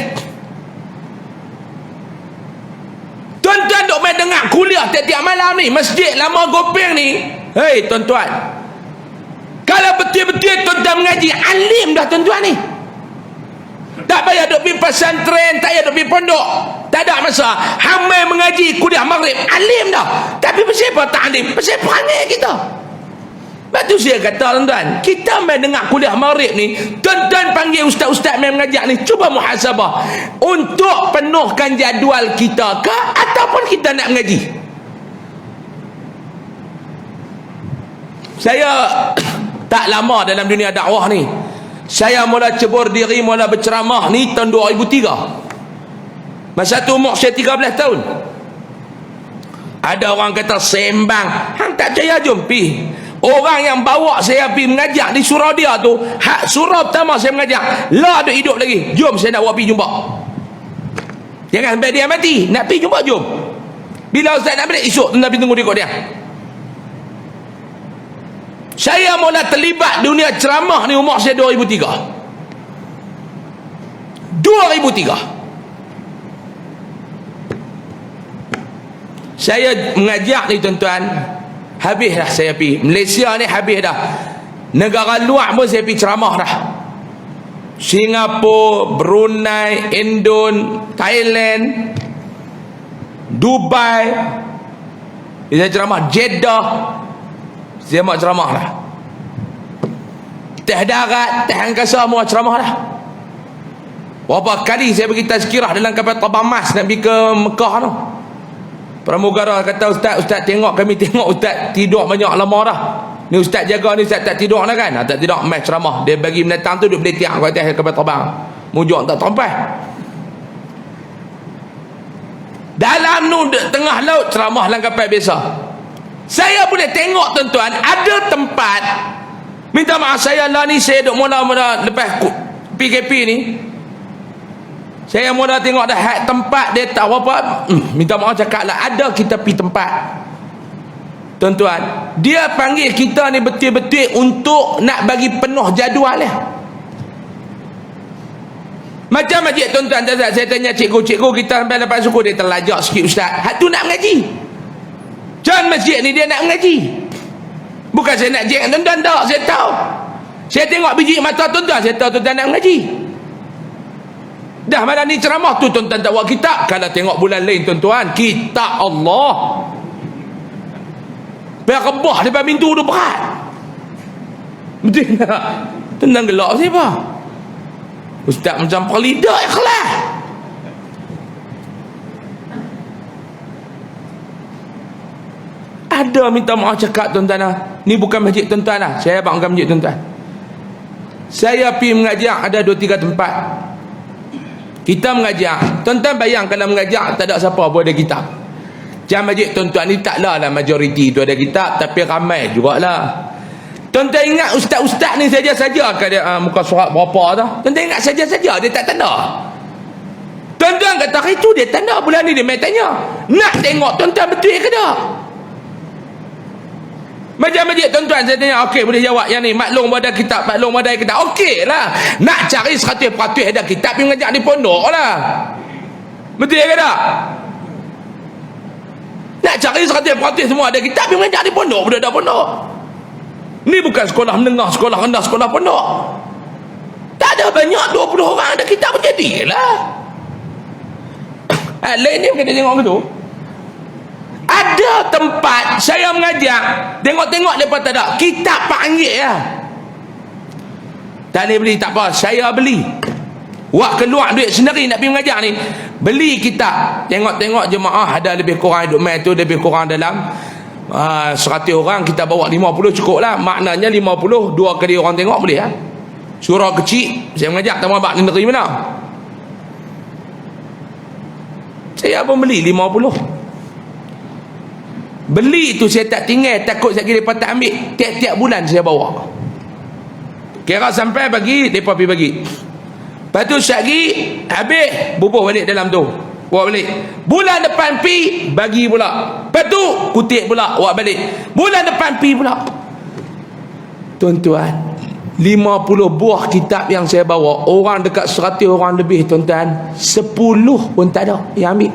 Tuan-tuan duk main dengar kuliah tiap-tiap malam ni, masjid lama gopeng ni. Hei tuan-tuan, kalau betul-betul tuan-tuan mengaji, alim dah tuan-tuan ni. Tak payah duk pergi pesantren, tak payah duk pergi pondok, tak ada masa. Hamai mengaji kuliah maghrib, alim dah. Tapi pasal apa tak alim? Pasal perangai kita. Sebab tu saya kata tuan-tuan, kita main dengar kuliah maghrib ni, tuan-tuan panggil ustaz-ustaz main mengajak ni, cuba muhasabah untuk penuhkan jadual kita ke ataupun kita nak mengaji. Saya tak lama dalam dunia dakwah ni. Saya mula cebur diri, mula berceramah ni tahun 2003. Masa tu umur saya 13 tahun. Ada orang kata sembang, hang tak percaya, jom pi. Orang yang bawa saya pergi mengajak di surau dia tu, surau pertama saya mengajak, lah duk hidup lagi. Jom saya nak buat pergi jumpa. Jangan sampai dia mati, nak pergi jumpa, jom. Bila ustaz nak balik esok, tuan-tuan pergi tunggu dia ikut dia. Saya mula terlibat dunia ceramah ni umur saya 2003. Saya mengajak ni tuan-tuan, habis dah saya pergi Malaysia ni, habis dah. Negara luar pun saya pergi ceramah dah. Singapura, Brunei, Indon, Thailand, Dubai. Saya ceramah Jeddah, saya mau ceramah dah. Teh darat, teh angkasa, mau ceramah dah. Berapa kali saya pergi tazkirah dalam kapal terbang Mas nak pergi ke Mekah tu. Pramugara kata, ustaz tengok kami, tengok ustaz tidur banyak lama dah. Ni ustaz jaga ni, ustaz tak tidur lah kan? Tak tidur, mai ceramah. Dia bagi mendatang tu duduk berletiak kat atas kapal terbang. Mujuk tak terompas. Dalam nu tengah laut ceramah dalam kapal biasa. Saya boleh tengok tuan-tuan, ada tempat, minta maaf saya lah ni, saya duk mula-mula lepas PKP ni, saya mula tengok dah tempat dia tahu apa, minta maaf cakap lah, ada kita pergi tempat tuan-tuan, dia panggil kita ni betul-betul untuk nak bagi penuh jadual lah. Macam masjid tuan-tuan, saya tanya cikgu kita sampai lepas suku, dia terlajak sikit ustaz, hak tu nak mengaji. Jangan masjid ni dia nak mengaji. Bukan saya nak jeng tuan-tuan, tak, saya tahu. Saya tengok biji mata tuan-tuan, saya tahu tuan-tuan nak mengaji. Dah malam ni ceramah tu tuan-tuan tak buat kitab. Kalau tengok bulan lain tuan-tuan, kitab Allah. Biar rebah depan pintu tu berat. Betul tak? Tuan-tuan gelak siapa? Ustaz macam perlidak ikhlas. Ada minta maaf cakap tuan-tuan lah. Ni bukan masjid tuan-tuan lah. Saya abang bukan masjid tuan-tuan. Saya pergi mengajak ada 2-3 tempat. Kita mengajak. Tuan-tuan bayang kalau mengajak tak ada siapa pun ada kitab. Macam masjid tuan-tuan ni taklah lah majoriti tu ada kitab, tapi ramai jugalah. Tuan-tuan ingat ustaz-ustaz ni saja-saja ke dia muka surat berapa tu? Tuan-tuan ingat saja-saja dia tak tanda. Tuan-tuan kata hari tu dia tanda, bulan ni dia main tanya. Nak tengok tuan-tuan betul ke tak? Macam masjid tuan-tuan saya tanya, okey boleh jawab yang ni, maklum ada kitab, okey lah. Nak cari 100% ada kitab yang mengajak di pondok lah. Betul ke tak? Nak cari 100% semua ada kitab yang mengajak di pondok, budak-budak pondok. Ni bukan sekolah menengah, sekolah rendah, sekolah pondok. Tak ada banyak 20 orang ada kitab berjadilah. Lain ni kena tengok gitu. Ada tempat saya mengajak, tengok-tengok lepas tak ada kitab panggil lah. Tak boleh beli, tak apa, saya beli. Wak keluar duit sendiri nak pergi mengajak ni, beli kitab. Tengok-tengok jemaah ada lebih kurang hidup main tu, lebih kurang dalam 100 orang, kita bawa 50 cukup lah. Maknanya 50, 2 kali orang tengok boleh lah. Surau kecil saya mengajak, tak mahu negeri mana. Saya pun beli 50. Beli tu saya tak tinggal, takut sekali mereka tak ambil. Tiap-tiap bulan saya bawa. Kira sampai bagi, mereka pergi bagi. Lepas tu sekali habis, bubuh balik dalam tu. Bawa balik. Bulan depan pi, bagi pula. Lepas tu kutip pula, bawa balik. Bulan depan pi pula. Tuan-tuan, 50 buah kitab yang saya bawa, orang dekat 100 orang lebih, tuan-tuan, 10 pun tak ada yang ambil.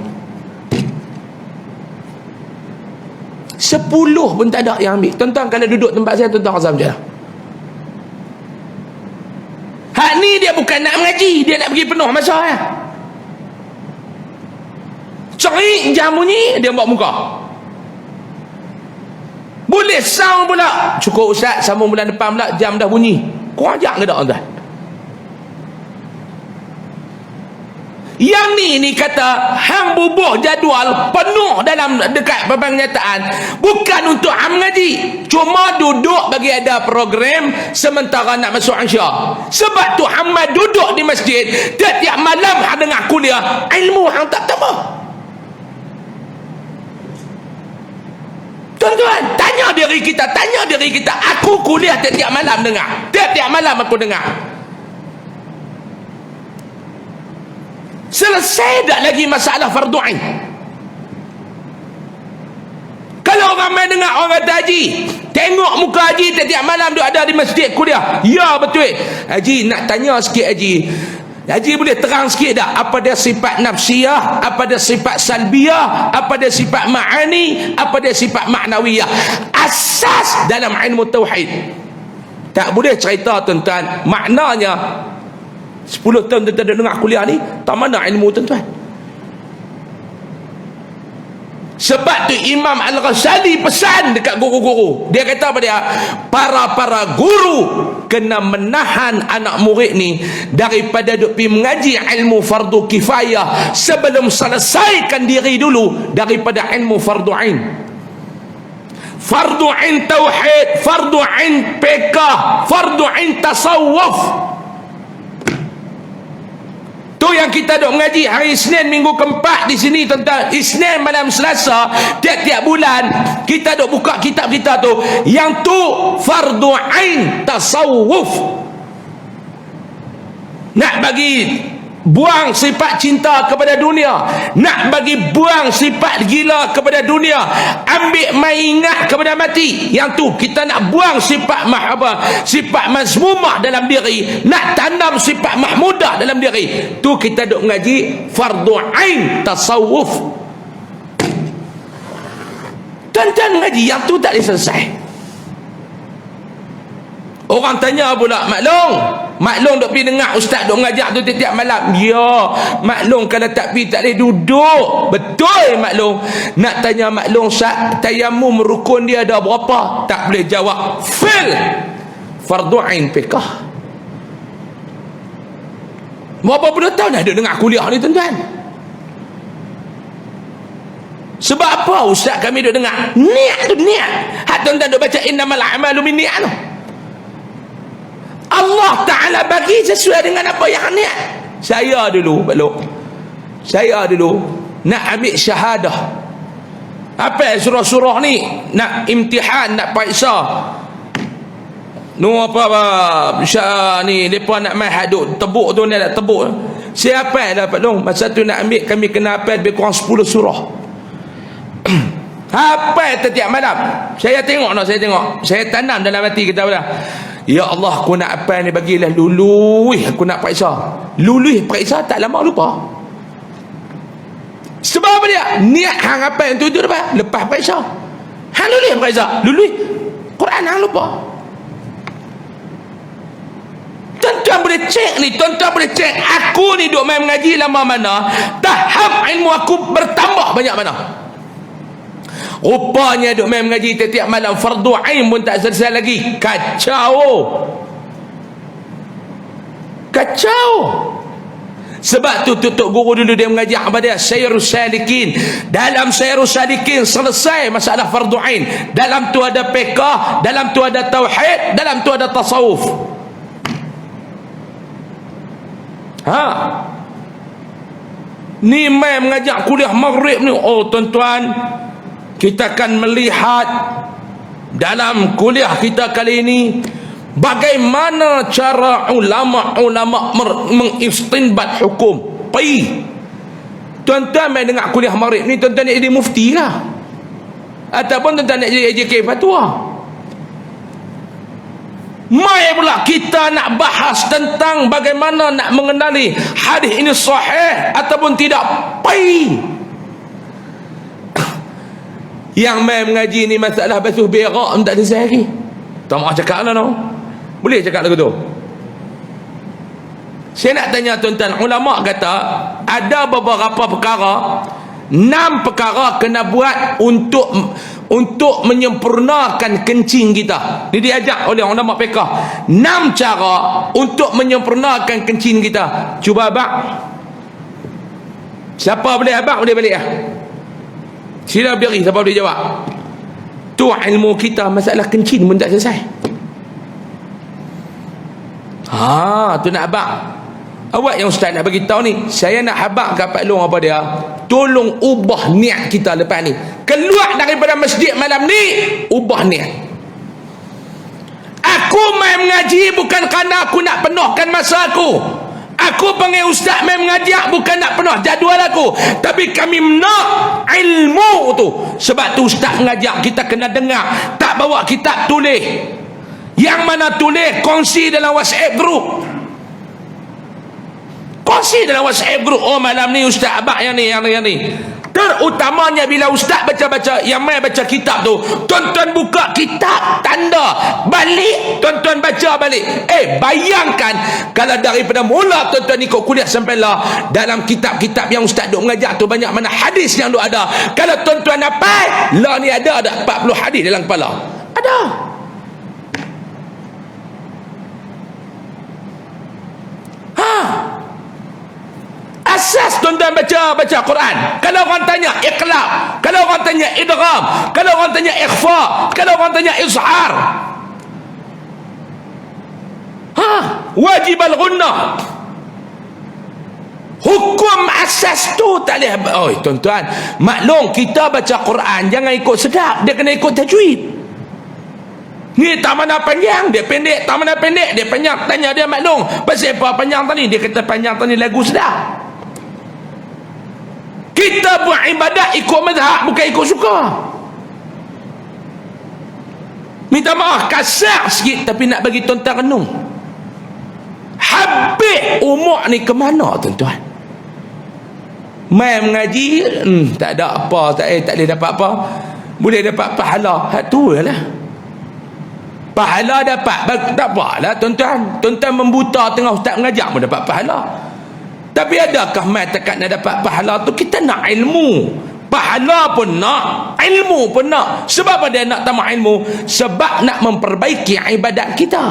10 pun tak ada yang ambil. Tuan-tuan kalau duduk tempat saya, tuan-tuan rasa macam mana? Hak ni dia bukan nak mengaji, dia nak pergi penuh masa ya. Cari jam bunyi, dia buat muka. Boleh sound pula. Cukup ustaz, sambung bulan depan pula, jam dah bunyi. Kurang ajak ke tak tuan? Yang ni kata hang bubuh jadual penuh dalam dekat babang kenyataan, bukan untuk hang mengaji, cuma duduk bagi ada program sementara nak masuk Isya. Sebab tu hang duduk di masjid tiap-tiap malam hang dengar kuliah, ilmu hang tak tambah. Tuan-tuan, tanya diri kita. Aku kuliah tiap-tiap malam dengar. Tiap-tiap malam aku dengar. Selesai tak lagi masalah fardu ain? Kalau orang main dengar orang kata haji, tengok muka haji tiap-tiap malam duk ada di masjid kuliah. Ya betul. Haji, nak tanya sikit haji. Haji boleh terang sikit tak apa dia sifat nafsiyah, apa dia sifat salbiyah, apa dia sifat ma'ani, apa dia sifat ma'nawiyah, asas dalam ilmu tauhid. Tak boleh cerita tuan-tuan, maknanya 10 tahun tuan-tuan dengar kuliah ni, tak mana ilmu tuan-tuan. Sebab tu Imam Al-Ghazali pesan dekat guru-guru. Dia kata apa dia? Para guru kena menahan anak murid ni daripada duk pergi mengaji ilmu fardu kifayah sebelum selesaikan diri dulu daripada ilmu fardu ain. Fardu ain tauhid, fardu ain fiqh, fardu ain tasawuf. Tu yang kita duk mengaji hari Isnin minggu keempat di sini tuan-tuan. Isnin malam Selasa tiap-tiap bulan kita duk buka kitab kita tu. Yang tu fardu ain tasawuf. Nak bagi buang sifat cinta kepada dunia, nak bagi buang sifat gila kepada dunia, ambil maingat kepada mati. Yang tu kita nak buang sifat mahabbah, sifat mazmumah dalam diri, nak tanam sifat mahmudah dalam diri. Tu kita duk ngaji fardu ain tasawuf. Tuan-tuan ngaji yang tu tak selesai. Orang tanya pula, Maklong duk pergi dengar ustaz duk ngajak tu tiap-tiap malam. Ya, Maklong kalau tak pergi tak boleh duduk. Betul Maklong. Nak tanya Maklong, tayamum rukun dia ada berapa? Tak boleh jawab. Fail. Fardu ain fiqh. Berapa puluh tahun dah duk dengar kuliah ni tuan-tuan. Sebab apa ustaz kami duk dengar? Niat tu niat. Hak tuan-tuan duk baca innamal a'malu binniyat tu. Allah Ta'ala bagi sesuai dengan apa yang niat. Saya dulu nak ambil syahadah, apa surah-surah ni, nak imtihan, nak periksa ni mereka nak main hadut tebuk tu, ni nak tebuk. Saya hafal dah Pak Long. Masa tu nak ambil, kami kena hafal lebih kurang 10 surah. Hafal setiap malam. Saya tengok, saya tanam dalam hati kita dah. Ya Allah, aku nak apa ni, bagilah luluh, aku nak periksa. Luluh periksa tak lama lupa. Sebab apa dia? Niat hang apa yang tu lepas periksa. Hang luluh periksa, luluh Quran hang lupa. Tuan-tuan boleh cek ni, tuan-tuan boleh cek aku ni duk main mengaji lama mana, tahap ilmu aku bertambah banyak mana. Rupanya duk main mengaji tiap-tiap malam, fardu ain pun tak selesai lagi. Kacau. Sebab tu tutup guru dulu dia mengaji apa dia? Sayyarus Salikin. Dalam Sayyarus Salikin selesai masalah fardu ain. Dalam tu ada fiqh, dalam tu ada tauhid, dalam tu ada tasawuf. Ni mai mengajak kuliah maghrib ni. Oh tuan-tuan, kita akan melihat dalam kuliah kita kali ini bagaimana cara ulama-ulama mengistinbat hukum. Tuan-tuan mai dengar kuliah maghrib ni, tuan-tuan nak jadi mufti lah, ataupun tuan-tuan nak jadi AJK fatwa. Mai pula kita nak bahas tentang bagaimana nak mengenali hadis ini sahih ataupun tidak. Yang mai mengaji ni masalah basuh berak tak selesai lagi. Tak mahu cakap lah no. Boleh cakap lagu tu. Saya nak tanya tuan-tuan, ulama kata ada beberapa perkara, 6 perkara kena buat untuk menyempurnakan kencing kita. Ini diajak oleh ulama fiqh. 6 cara untuk menyempurnakan kencing kita. Cuba abang. Siapa boleh abang boleh balik lah. Sila beri siapa boleh jawab. Tu ilmu kita masalah kencing pun tak selesai. Tu nak abang. Awak yang ustaz nak bagi tahu ni, saya nak habaq kat Pak Long apa dia? Tolong ubah niat kita lepas ni. Keluar daripada masjid malam ni, ubah niat. Aku mai mengaji bukan kerana aku nak penuhkan masa aku. Aku panggil ustaz mai mengajak bukan nak penuh jadual aku, tapi kami nak ilmu tu. Sebab tu ustaz mengajak kita kena dengar, tak bawa kitab tulis. Yang mana tulis kongsi dalam WhatsApp group. Kongsi dalam WhatsApp group. Oh malam ni ustaz abang yang ni. Terutamanya bila ustaz baca-baca, yang mai baca kitab tu, tuan-tuan buka kitab, tanda balik, tuan-tuan baca balik. Bayangkan kalau daripada mula tuan-tuan ikut kuliah sampai lah, dalam kitab-kitab yang ustaz duk mengajar tu banyak mana hadis yang duk ada. Kalau tuan-tuan dapat lah ni ada 40 hadis dalam kepala. Ada. Asas tuan-tuan baca Quran. Kalau orang tanya iqlab, kalau orang tanya idgham, kalau orang tanya ikhfa, kalau orang tanya izhar, wajib al-ghunnah. Hukum asas tu tak boleh. Tuan-tuan, maklum kita baca Quran jangan ikut sedap, dia kena ikut tajwid. Ni tak mana panjang, dia pendek, tak mana pendek, dia panjang. Tanya dia maklum, pasal apa panjang tadi? Dia kata panjang tadi lagu sedap. Kita buat ibadat ikut mazhab, bukan ikut suka. Minta maaf kasar sikit, tapi nak bagi tuan-tuan renung. Habis umur ni ke mana tuan-tuan? Mai mengaji, tak ada apa, tak boleh dapat apa. Boleh dapat pahala. Tu lah. Pahala dapat, tak apalah tuan-tuan. Tuan-tuan membuta tengah ustaz mengajar pun dapat pahala. Tapi adakah mai tekat nak dapat pahala tu? Kita nak ilmu. Pahala pun nak, ilmu pun nak. Sebab apa dia nak tambah ilmu? Sebab nak memperbaiki ibadat kita.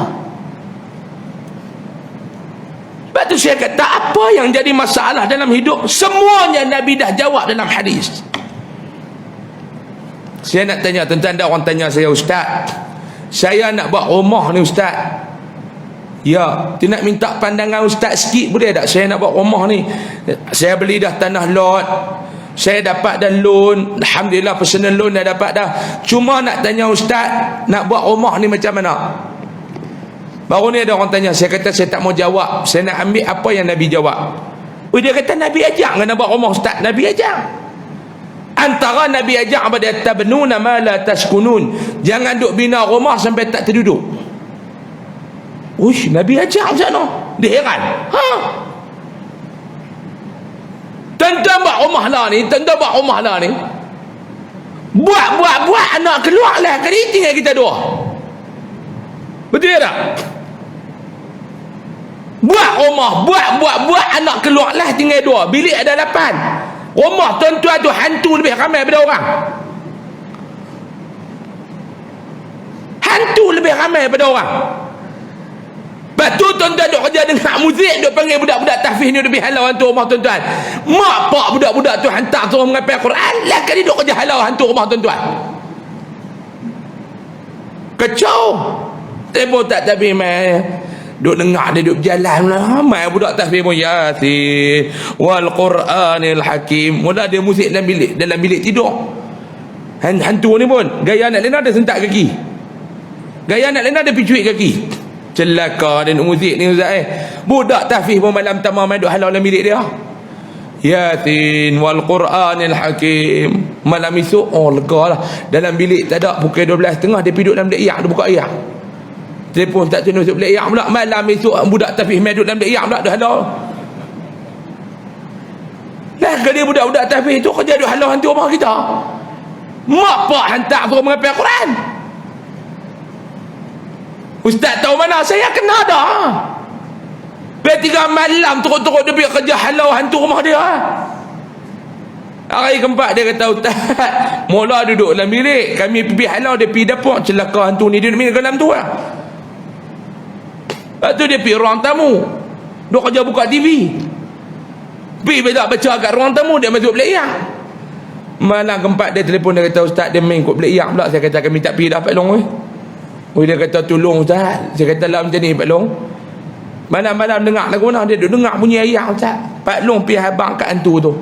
Sebab tu saya kata, apa yang jadi masalah dalam hidup, semuanya Nabi dah jawab dalam hadis. Saya nak tanya, tuan-tuan, ada orang tanya saya, ustaz, saya nak buat rumah ni ustaz. Ya, dia nak minta pandangan ustaz sikit boleh tak? Saya nak buat rumah ni. Saya beli dah tanah lot. Saya dapat dah loan. Alhamdulillah personal loan dah dapat dah. Cuma nak tanya ustaz, nak buat rumah ni macam mana? Baru ni ada orang tanya, saya kata saya tak mau jawab. Saya nak ambil apa yang Nabi jawab. Dia kata Nabi ajak kena buat rumah ustaz. Nabi ajak. Antara Nabi ajak apa dia? Tabnuna ma la taskunun. Jangan duk bina rumah sampai tak terduduk. Uish, Nabi ajak macam mana? Dia heran. Tuan-tuan buat rumah lah ni, buat anak keluar lah, kali tinggal kita dua. Betul tak? Buat rumah, buat anak keluar lah, tinggal dua. Bilik ada 8. Rumah tuan-tuan tu hantu lebih ramai daripada orang. Hantu lebih ramai daripada orang. Lepas tu tuan-tuan duk kerja dengan muzik, duk panggil budak-budak tahfiz ni lebih halau hantu rumah tuan-tuan. Mak pak budak-budak tu hantar suruh mengapai Quran, lah kali duk kerja halau hantu rumah tuan-tuan. Kacau. Tebo tak tapi mai. Duk dengar dia duk berjalan ramai budak tahfiz pun Yasin wal Quranil Hakim. Mula dia musik dalam bilik tidur. Hantu ni pun gaya nak lena dia sentak kaki. Gaya nak lena dia picuit kaki. Celaka dia nak muzik ni Ustaz Budak tahfiz pun malam tamam main duk halau dalam bilik dia. Yasin wal Quranil Hakim. Malam esok lega lah. Dalam bilik tak ada, pukul 12.30 dia pergi duduk dalam bilik dia buka air. Telefon tak tunjuk masuk bilik pula. Malam esok budak tahfiz main duduk dalam bilik pula dah halau. Lah dia budak-budak tahfiz tu kerja duk halau hantu rumah kita. Mak pak hantar suruh menghafal Quran. Ustaz tahu mana? Saya kena dah. Tiga malam teruk-teruk dia pergi kerja halau hantu rumah dia. Hari keempat dia kata, Ustaz, mula duduk dalam bilik, kami pergi halau, dia pergi dapur, celaka hantu ni, dia minum dalam tu lah. Lepas tu dia pergi ruang tamu, duk kerja buka TV. Pergi baca kat ruang tamu, dia masuk bilik yang. Malam keempat dia telefon, dia kata, Ustaz, dia main kot bilik yang pula. Saya kata, kami tak pergi dah Pak Long. Dia kata, tolong Ustaz. Saya kata, lah macam ni Pak Long. Malam-malam dengar lagu mana, dia duduk dengar bunyi ayam Ustaz. Pak Long pergi habang kat hantu tu.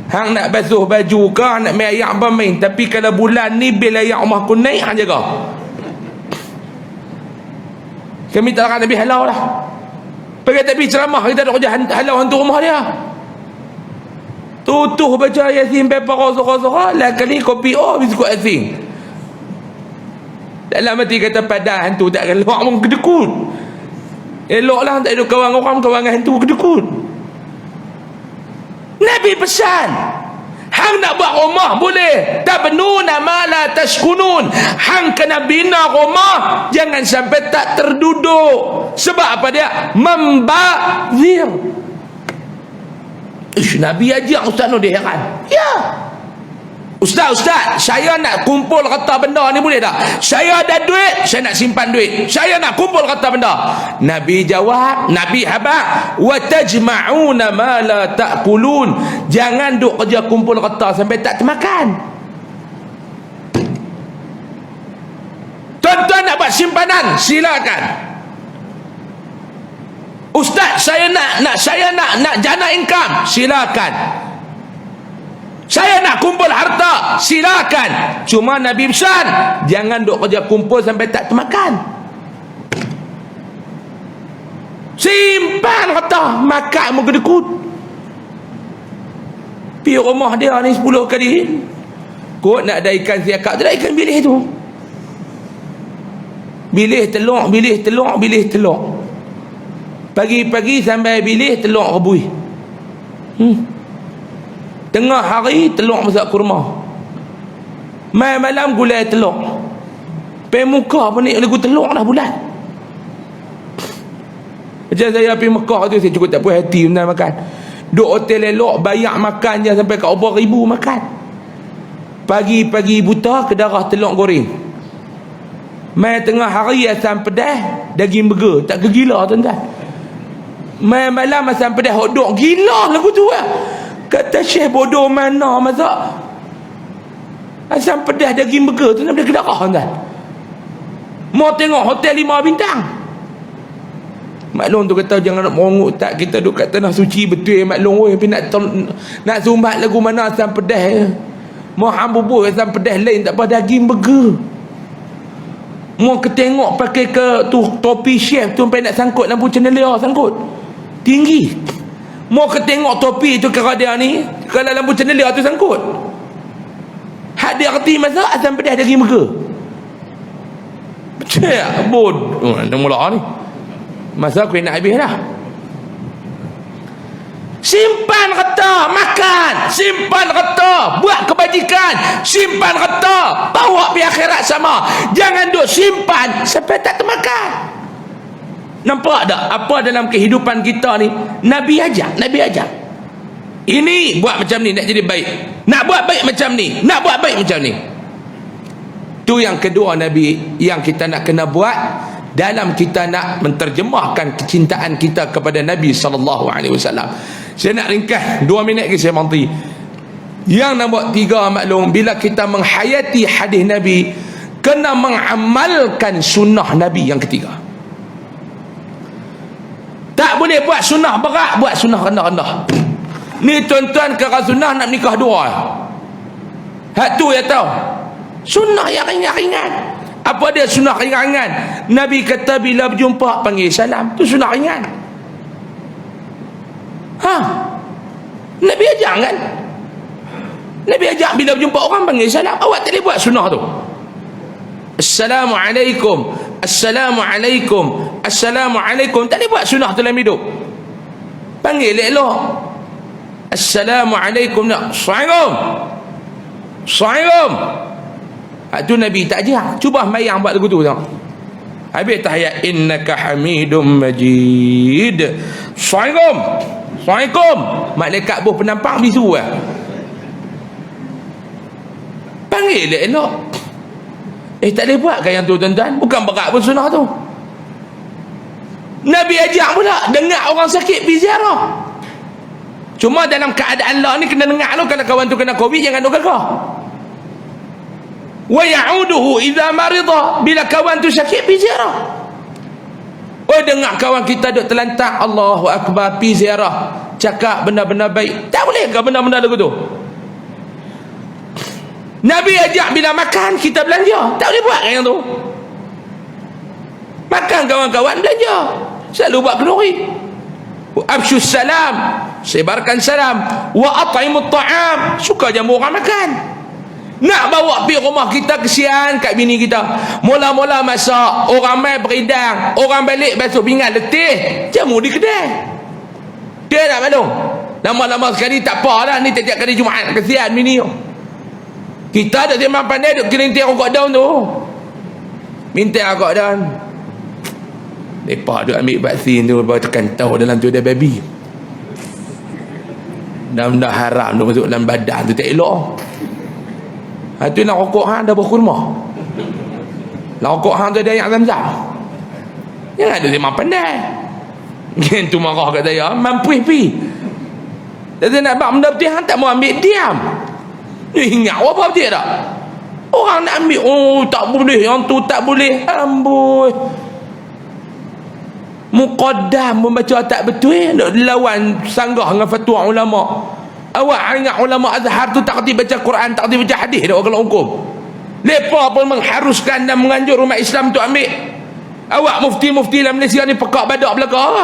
Hang nak basuh baju ke, nak main ayak apa main. Tapi kalau bulan ni bil ayak rumah aku naik, hang jaga. Kami tak akan Nabi halau lah. Pergi tak pergi ceramah, kita nak kerja halau hantu rumah dia. Tutuh baca Yasin paper sora-sora, lah kali kopi biskut Yasin. Dalam hati kata padan hantu tak akan luar pun kedekut. Eloklah tak ada kawan orang, kawan hantu kedekut. Nabi pesan, hang nak buat rumah boleh, tabnuna ma la tashkunun. Hang kena bina rumah, jangan sampai tak terduduk. Sebab apa dia? Membazir. Nabi ajak Ustaz Nur, dia heran. Ya Ustaz, saya nak kumpul harta benda ni boleh tak? Saya ada duit, saya nak simpan duit. Saya nak kumpul harta benda. Nabi jawab, Nabi habaq, wa tajma'una ma la ta'kulun. Jangan duk kerja kumpul harta sampai tak termakan. Tuan-tuan nak buat simpanan, silakan. Ustaz, saya nak jana income, silakan. Saya nak kumpul harta, silakan. Cuma Nabi pesan, jangan duk kerja kumpul sampai tak termakan. Simpan harta, makan mu kedekut. Pergi rumah dia ni 10 kali. Kot nak ada ikan siakak, tak ada ikan bilis tu. Bilis telur. Pagi-pagi sampai bilis telur rebui. Tengah hari telur masak kurma. Malam gulai telur. Pergi muka pun ni lagu telur dah bulan. Macam saya pergi Mekah tu, saya cukup tak puas hati nak makan. Duk hotel elok, bayar makan je sampai kat 4,000 makan. Pagi-pagi buta kedarah telur goreng. Mai tengah hari asam pedas, daging burger. Tak kegila tuan-tuan. Mai malam asam pedas hotdog. Gila lagu tu lah. Kata Syekh bodoh mana masak asam pedas daging burger tu nak boleh kedarah tuan. Mau tengok hotel 5 bintang. Maklum tu kata jangan nak merungut tak, kita duduk kat tanah suci betul maklum oi, tapi nak sumbat lagu mana asam pedas. Mau hang bubur asam pedas lain tak apa, daging burger. Mau ketengok pakai ke tu topi chef tu sampai nak sangkut lampu chandelier sangkut. Tinggi. Mau ketengok topi tu kerana dia ni, kalau lampu chandelier tu sangkut. Hak dia kerti masak asam pedas daging burger. Cek bodoh. Dah mula ni. Masa aku nak habis dah. Simpan harta, makan. Simpan harta, buat kebajikan. Simpan harta, bawa pergi akhirat sama. Jangan duk simpan sampai tak termakan. Nampak tak apa dalam kehidupan kita ni? Nabi ajak. Ini buat macam ni nak jadi baik. Nak buat baik macam ni. Nak buat baik macam ni. Tu yang kedua Nabi yang kita nak kena buat dalam kita nak menterjemahkan kecintaan kita kepada Nabi SAW. Saya nak ringkas 2 minit ke saya mati. Yang nombor 3 maklum, bila kita menghayati hadis Nabi, kena mengamalkan sunnah Nabi yang ketiga. Tak boleh buat sunnah berat, buat sunnah rendah-rendah. Ni tuan-tuan kira sunnah nak nikah dua. Hak tu ya tahu. Sunnah yang ringan-ringan. Apa dia sunnah ringan-ringan? Nabi kata bila berjumpa panggil salam. Tu sunnah ringan. Nabi ajak kan? Nabi ajak bila berjumpa orang panggil salam. Awak tak boleh buat sunnah tu. Assalamualaikum, Assalamualaikum, Assalamualaikum. Tak boleh buat sunnah tu dalam hidup. Panggil elok. Assalamualaikum. Assalamualaikum. Assalamualaikum. Itu Nabi tak ajak. Cuba mayang buat lagu tu tengok. Habis tahiyat innaka hamidum majid. Assalamualaikum. Assalamualaikum. Malaikat buh penampang bisu lah. Panggil elok. Tak boleh buat kan yang tu tuan-tuan. Bukan berat pun sunnah tu. Nabi ajak pula dengar orang sakit pergi ziarah. Cuma dalam keadaan lah ni kena dengar tu. Kalau kawan tu kena COVID jangan duk gagah. Wa ya'uduhu idza marida. Bila kawan tu sakit pergi ziarah. Dengar kawan kita duk terlantak, Allahu akbar, pergi ziarah, cakap benda-benda baik. Tak boleh ke benda-benda lagu tu? Nabi ajak bila makan kita belanja. Tak boleh buat kan yang tu? Makan kawan-kawan belanja. Selalu buat kenduri. Absyus salam, sebarkan salam. Wa at'imut ta'am, suka jamu orang makan. Nak bawa pergi rumah kita, kesian kat bini kita. Mula-mula masak, orang mai beridang, orang balik basuh pinggan letih, jamu di kedai. Dia nak maklum. Lama-lama sekali tak apa lah, ni tiap-tiap kali Jumaat, kesian bini tu. Kita tak sembang pandai duk kelintir rokok daun tu. Minta rokok daun. Lepas duk ambil vaksin tu, baru tekan tahu dalam tu ada baby. Benda-benda haram tu masuk dalam badan tu tak elok. Tu nak rokok hang dah berkurma. Nak rokok hang tu ada air Zam-Zam. Jangan ada sembang pandai. Yang tu marah kat saya, mampu pi. Dia nak buat benda betul hang tak mau ambil diam. Ni ingat apa betul tak? Orang nak ambil, tak boleh, yang tu tak boleh. Amboi. Muqaddam membaca tak betul, nak lawan sanggah dengan fatwa ulama. Awak ingat ulama Azhar tu tak kerti baca Quran, tak kerti baca hadis dah kalau hukum. Lepas pun mengharuskan dan menganjur umat Islam tu ambil. Awak mufti-mufti dalam Malaysia ni pekak badak belakang.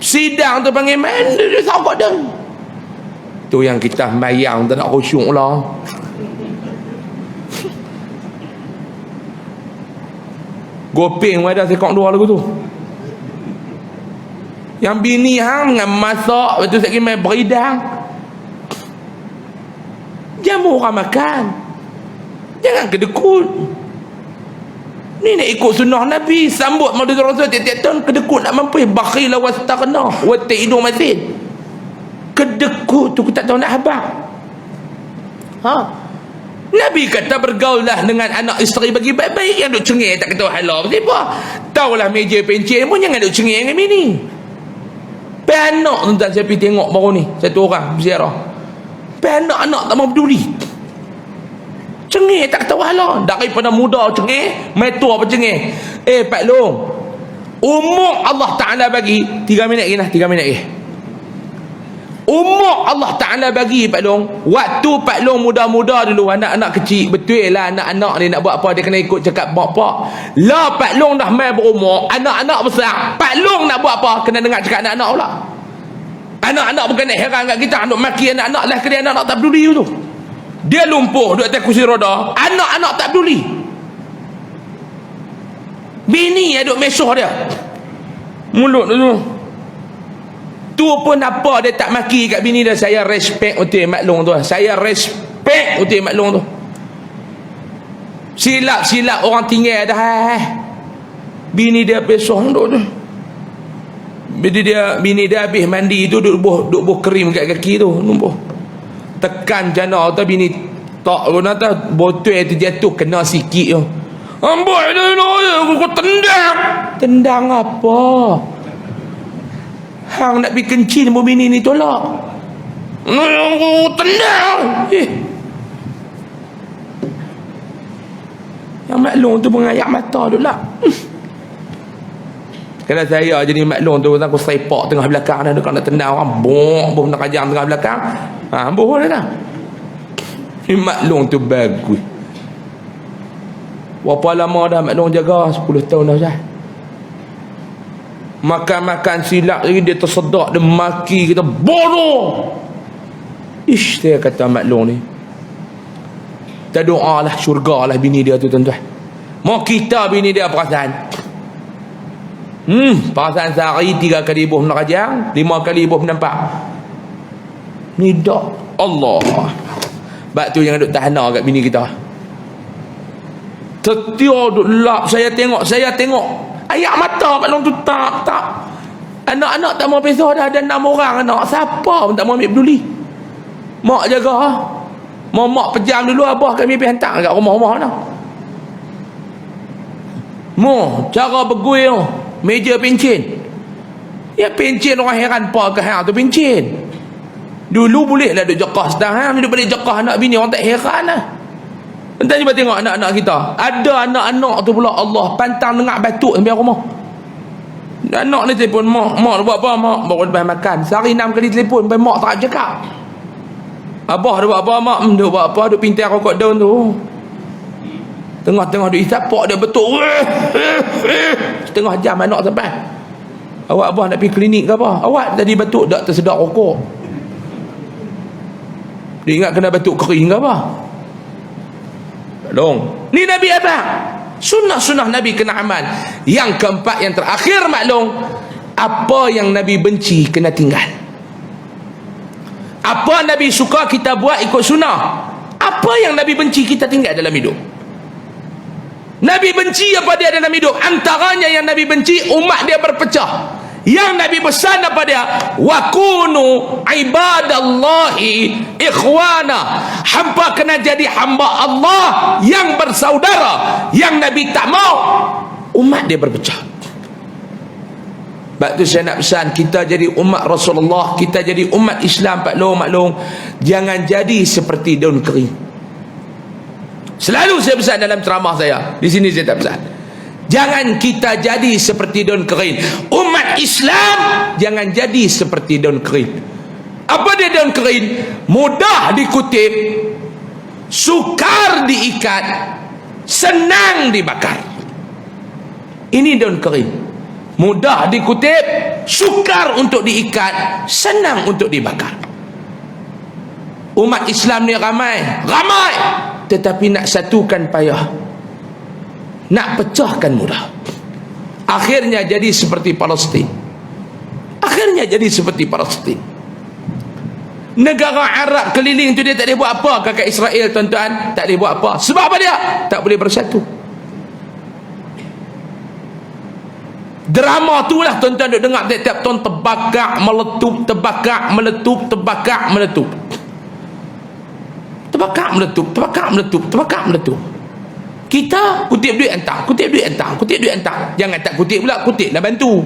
Sidang tu panggil mana dia sahabat dah. Tu yang kita mayang tak nak khusyuk lah. Gopeng ada sekok dua lagu tu. Yang bini hang dengan masak, lepas tu sekali main beridang. Jamu orang makan. Jangan kedekut. Ni nak ikut sunnah Nabi, sambut Maulid Rasul tiap-tiap tahun, kedekut nak mampu. Bakhil wa staghna wa ta'idu mazid. Kedekut tu aku tak tahu nak habaq. Nabi kata bergaullah dengan anak isteri bagi baik-baik. Yang duk cengih tak kata halal apa. Taulah meja pencen pun jangan duk cengih dengan bini. Anak tuan-tuan saya pergi tengok baru ni, satu orang berziarah. Anak-anak tak mau peduli. Cengih tak tahu halal. Daripada muda cengih, mai tua apa cengih. Pak Long, umur Allah Ta'ala bagi 3 minit lagi lah, 3 minit lagi. Umur Allah Ta'ala bagi Pak Long, waktu Pak Long muda-muda dulu, anak-anak kecil, betul lah anak-anak ni nak buat apa, dia kena ikut cakap bapak. Lah Pak Long dah main berumur, anak-anak besar, Pak Long nak buat apa, kena dengar cakap anak-anak pula. Anak-anak bukan nak heran kat kita, nak maki anak-anak lah, kerana anak-anak tak peduli tu. Dia lumpuh duduk atas kursi roda, anak-anak tak peduli. Bini yang duduk mesuh dia, mulut tu tu pun apa dia tak maki kat bini dia. Saya respect betul maklum tu, saya respect betul maklum tu. Silap-silap orang tinggal dah. Bini dia besok duduk tu. Bini dia habis mandi tu duduk buh krim kat kaki tu, numbuh. Tekan jana tu bini tak guna tu, botol tu jatuh kena sikit tu. Amboi dah aku tendang. Tendang apa? Hang nak pergi kencing dengan bini ni tolak. Aku tendang. Yang maklum tu mengayak mata tu lah. Kalau saya jadi maklum tu, aku sepak tengah belakang dah, dekat nak tenang orang, boh nak kajang tengah belakang. Boh dah. Ni maklum tu bagus. Berapa lama dah maklum jaga? 10 tahun dah Ustaz. Makan-makan silap lagi dia tersedak, dia maki kita, bodoh. Ish, saya kata maklum ni. Kita doa lah syurga lah bini dia tu tuan-tuan. Mau kita bini dia perasaan. Perasaan sehari 3 kali ibuh nak kajang, 5 kali ibuh nampak. Ni dak Allah. Sebab tu jangan duk tahan kat bini kita. Setiap duk lap saya tengok. Ayak mata kat long tu tak. Anak-anak tak mau pisah dah, ada 6 orang anak. Siapa pun tak mau ambil peduli. Mak jaga. Mau mak pejam dulu, abah kami pergi hantar kat rumah-rumah mana. Cara bergui tu, meja pencen. Ya pencen orang heran apa ke hang tu pencen. Dulu boleh lah duk jekah sedang, duk balik jekah anak bini orang tak heran lah. Entah cuba tengok anak-anak kita. Ada anak-anak tu pula Allah pantang dengar batuk sampai rumah. Anak ni telefon mak buat apa? Mak baru lepas makan. Sehari 6 kali telefon sampai mak tak cakap. Abah dia buat apa? Mak dia buat apa? Duk pintai rokok daun tu. Tengah-tengah duk isap pak dia betul. Setengah jam anak sampai. Awak abah nak pergi klinik ke apa? Awak tadi batuk tak tersedak rokok. Dia ingat kena batuk kering ke apa? Maklum. Ni Nabi apa? Sunnah-sunnah Nabi kena amal. Yang keempat, yang terakhir maklum, apa yang Nabi benci kena tinggal. Apa Nabi suka kita buat ikut sunnah. Apa yang Nabi benci kita tinggal dalam hidup. Nabi benci apa dia dalam hidup? Antaranya yang Nabi benci, umat dia berpecah. Yang Nabi pesan apa dia? Wa kunu ibadallahi ikhwana. Hamba kena jadi hamba Allah yang bersaudara. Yang Nabi tak mau, umat dia berpecah. Sebab tu saya nak pesan, kita jadi umat Rasulullah, kita jadi umat Islam, maklum, jangan jadi seperti daun kering. Selalu saya pesan dalam ceramah saya. Di sini saya tak pesan. Jangan kita jadi seperti daun kering. Umat Islam jangan jadi seperti daun kering. Apa dia daun kering? Mudah dikutip, sukar diikat, senang dibakar. Ini daun kering. Mudah dikutip, sukar untuk diikat, senang untuk dibakar. Umat Islam ni ramai, tetapi nak satukan payah, nak pecahkan mudah. Akhirnya jadi seperti Palestin. Negara Arab keliling tu dia tak boleh buat apa. Kakak Israel tuan-tuan, tak boleh buat apa. Sebab apa dia? Tak boleh bersatu. Drama tu lah tuan-tuan duk dengar tiap-tiap tahun, terbakar, meletup, terbakar, meletup, terbakar, meletup. Terbakar, meletup, terbakar, meletup, terbakar, meletup. Kita kutip duit hantar, kutip duit hantar, kutip duit hantar. Jangan tak kutip pula, kutip dah bantu.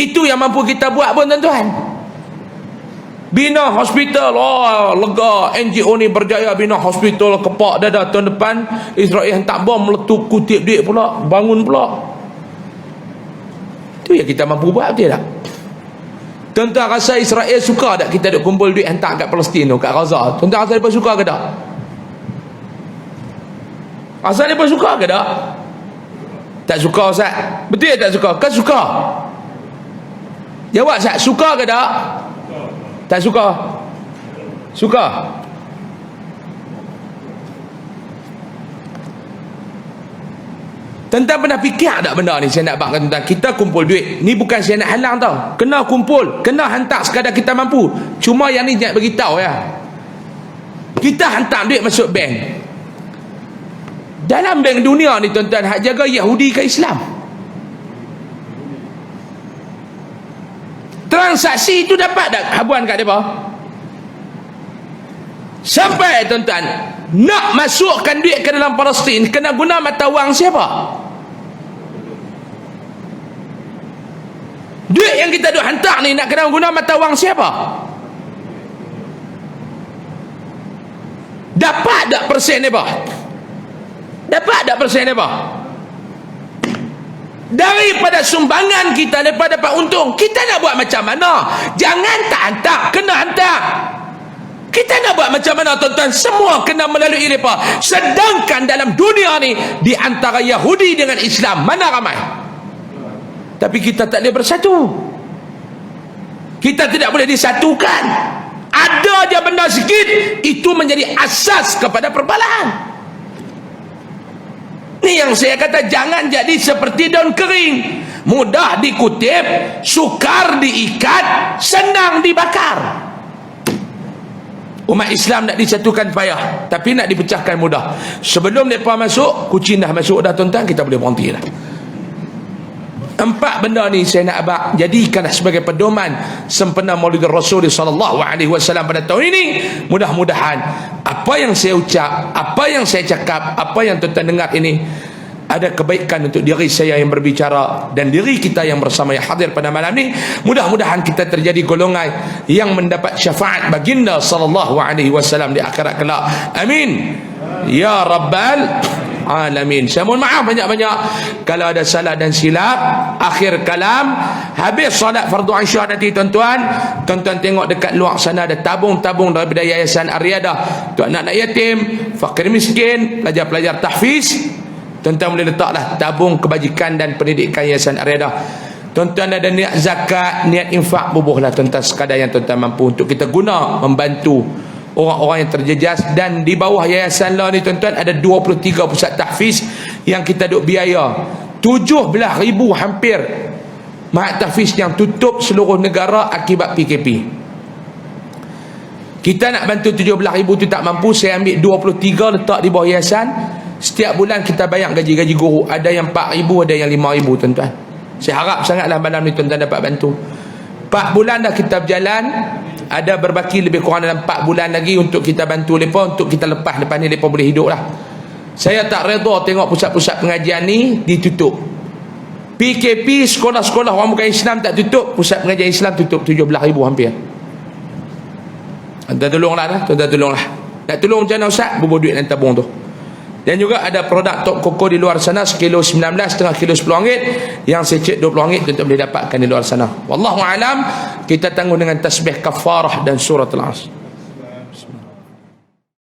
Itu yang mampu kita buat pun tuan-tuan. Bina hospital, lega, NGO ni berjaya bina hospital, kepak dada. Tahun depan Israel hantar bom, meletup, kutip duit pula, bangun pula. Itu yang kita mampu buat, betul tak? Tuan-tuan rasa Israel suka tak kita duk kumpul duit hantar kat Palestin tu, kat Gaza? Tuan-tuan rasa mereka suka ke tak? Asal mereka suka ke tak? Tak suka Ustaz? Betul ya tak suka? Kan suka? Jawab Ustaz, suka ke tak? Tak suka? Suka? Tuan-tuan pernah fikir tak benda ni? Saya nak bakar tuan-tuan, kita kumpul duit ni bukan saya nak halang tau, kena kumpul, kena hantar sekadar kita mampu. Cuma yang ni jangan beritahu ya. Kita hantar duit masuk bank. Dalam bank dunia ni tuan-tuan, hak jaga Yahudi ke Islam. Transaksi itu dapat tak habuan kat mereka? Sampai tuan-tuan nak masukkan duit ke dalam Palestin, kena guna mata wang siapa? Duit yang kita duk hantar ni nak kena guna mata wang siapa? Dapat tak persen mereka? Dapat tak persen apa? daripada sumbangan kita, daripada dapat untung. Kita nak buat macam mana? Jangan tak hantar, kena hantar. Kita nak buat macam mana tuan-tuan? Semua kena melalui mereka. Sedangkan dalam dunia ni, di antara Yahudi dengan Islam, mana ramai? Tapi kita tak boleh bersatu. Kita tidak boleh disatukan. Ada je benda sikit, itu menjadi asas kepada perbalahan. Ni yang saya kata, jangan jadi seperti daun kering, mudah dikutip, sukar diikat, senang dibakar. Umat Islam nak disatukan payah, tapi nak dipecahkan mudah. Sebelum mereka masuk, kucing dah masuk dah tuan-tuan, kita boleh berhenti dah. 4 benda ni saya nak abang jadikanlah sebagai pedoman sempena Maulid Rasul sallallahu alaihi wasallam pada tahun ini. Mudah-mudahan apa yang saya ucap, apa yang saya cakap, apa yang tuan-tuan dengar ini ada kebaikan untuk diri saya yang berbicara dan diri kita yang bersama yang hadir pada malam ni. Mudah-mudahan kita terjadi golongan yang mendapat syafaat baginda sallallahu alaihi wasallam di akhirat kelak. Amin ya rabbal alamin. Saya mohon maaf banyak-banyak kalau ada salah dan silap. Akhir kalam, habis solat fardu Isya nanti tuan-tuan tengok dekat luar sana ada tabung-tabung daripada Yayasan Ar-Riyadah untuk anak-anak yatim, fakir miskin, pelajar-pelajar tahfiz. Tuan-tuan boleh letaklah tabung kebajikan dan pendidikan Yayasan Ar-Riyadah. Tuan-tuan ada niat zakat, niat infak, bubuhlah tuan-tuan sekadar yang tuan-tuan mampu untuk kita guna membantu orang-orang yang terjejas. Dan di bawah yayasan lah ni tuan-tuan ada 23 pusat tahfiz yang kita duk biaya. 17,000 hampir mahat tahfiz yang tutup seluruh negara akibat PKP. Kita nak bantu 17,000 tu tak mampu, saya ambil 23 letak di bawah yayasan. Setiap bulan kita bayar gaji-gaji guru, ada yang 4,000, ada yang 5,000 tuan-tuan. Saya harap sangatlah malam ni tuan-tuan dapat bantu. 4 bulan dah kita berjalan, ada berbaki lebih kurang dalam 4 bulan lagi untuk kita bantu mereka, untuk kita lepas ni mereka boleh hidup lah. Saya tak reda tengok pusat-pusat pengajian ni ditutup. PKP, sekolah-sekolah orang bukan Islam tak tutup, pusat pengajian Islam tutup 17,000 hampir. Tuan-tuan tolonglah dah, tuan-tuan tolonglah. Nak tolong macam mana Ustaz? Bubuh duit dalam tabung tu. Dan juga ada produk Tok Koko di luar sana, sekilo 19, setengah kilo RM10, yang secek RM20, tuan-tuan boleh dapatkan di luar sana. Wallahu alam. Kita tangguh dengan tasbih kafarah dan surah Al-Asr.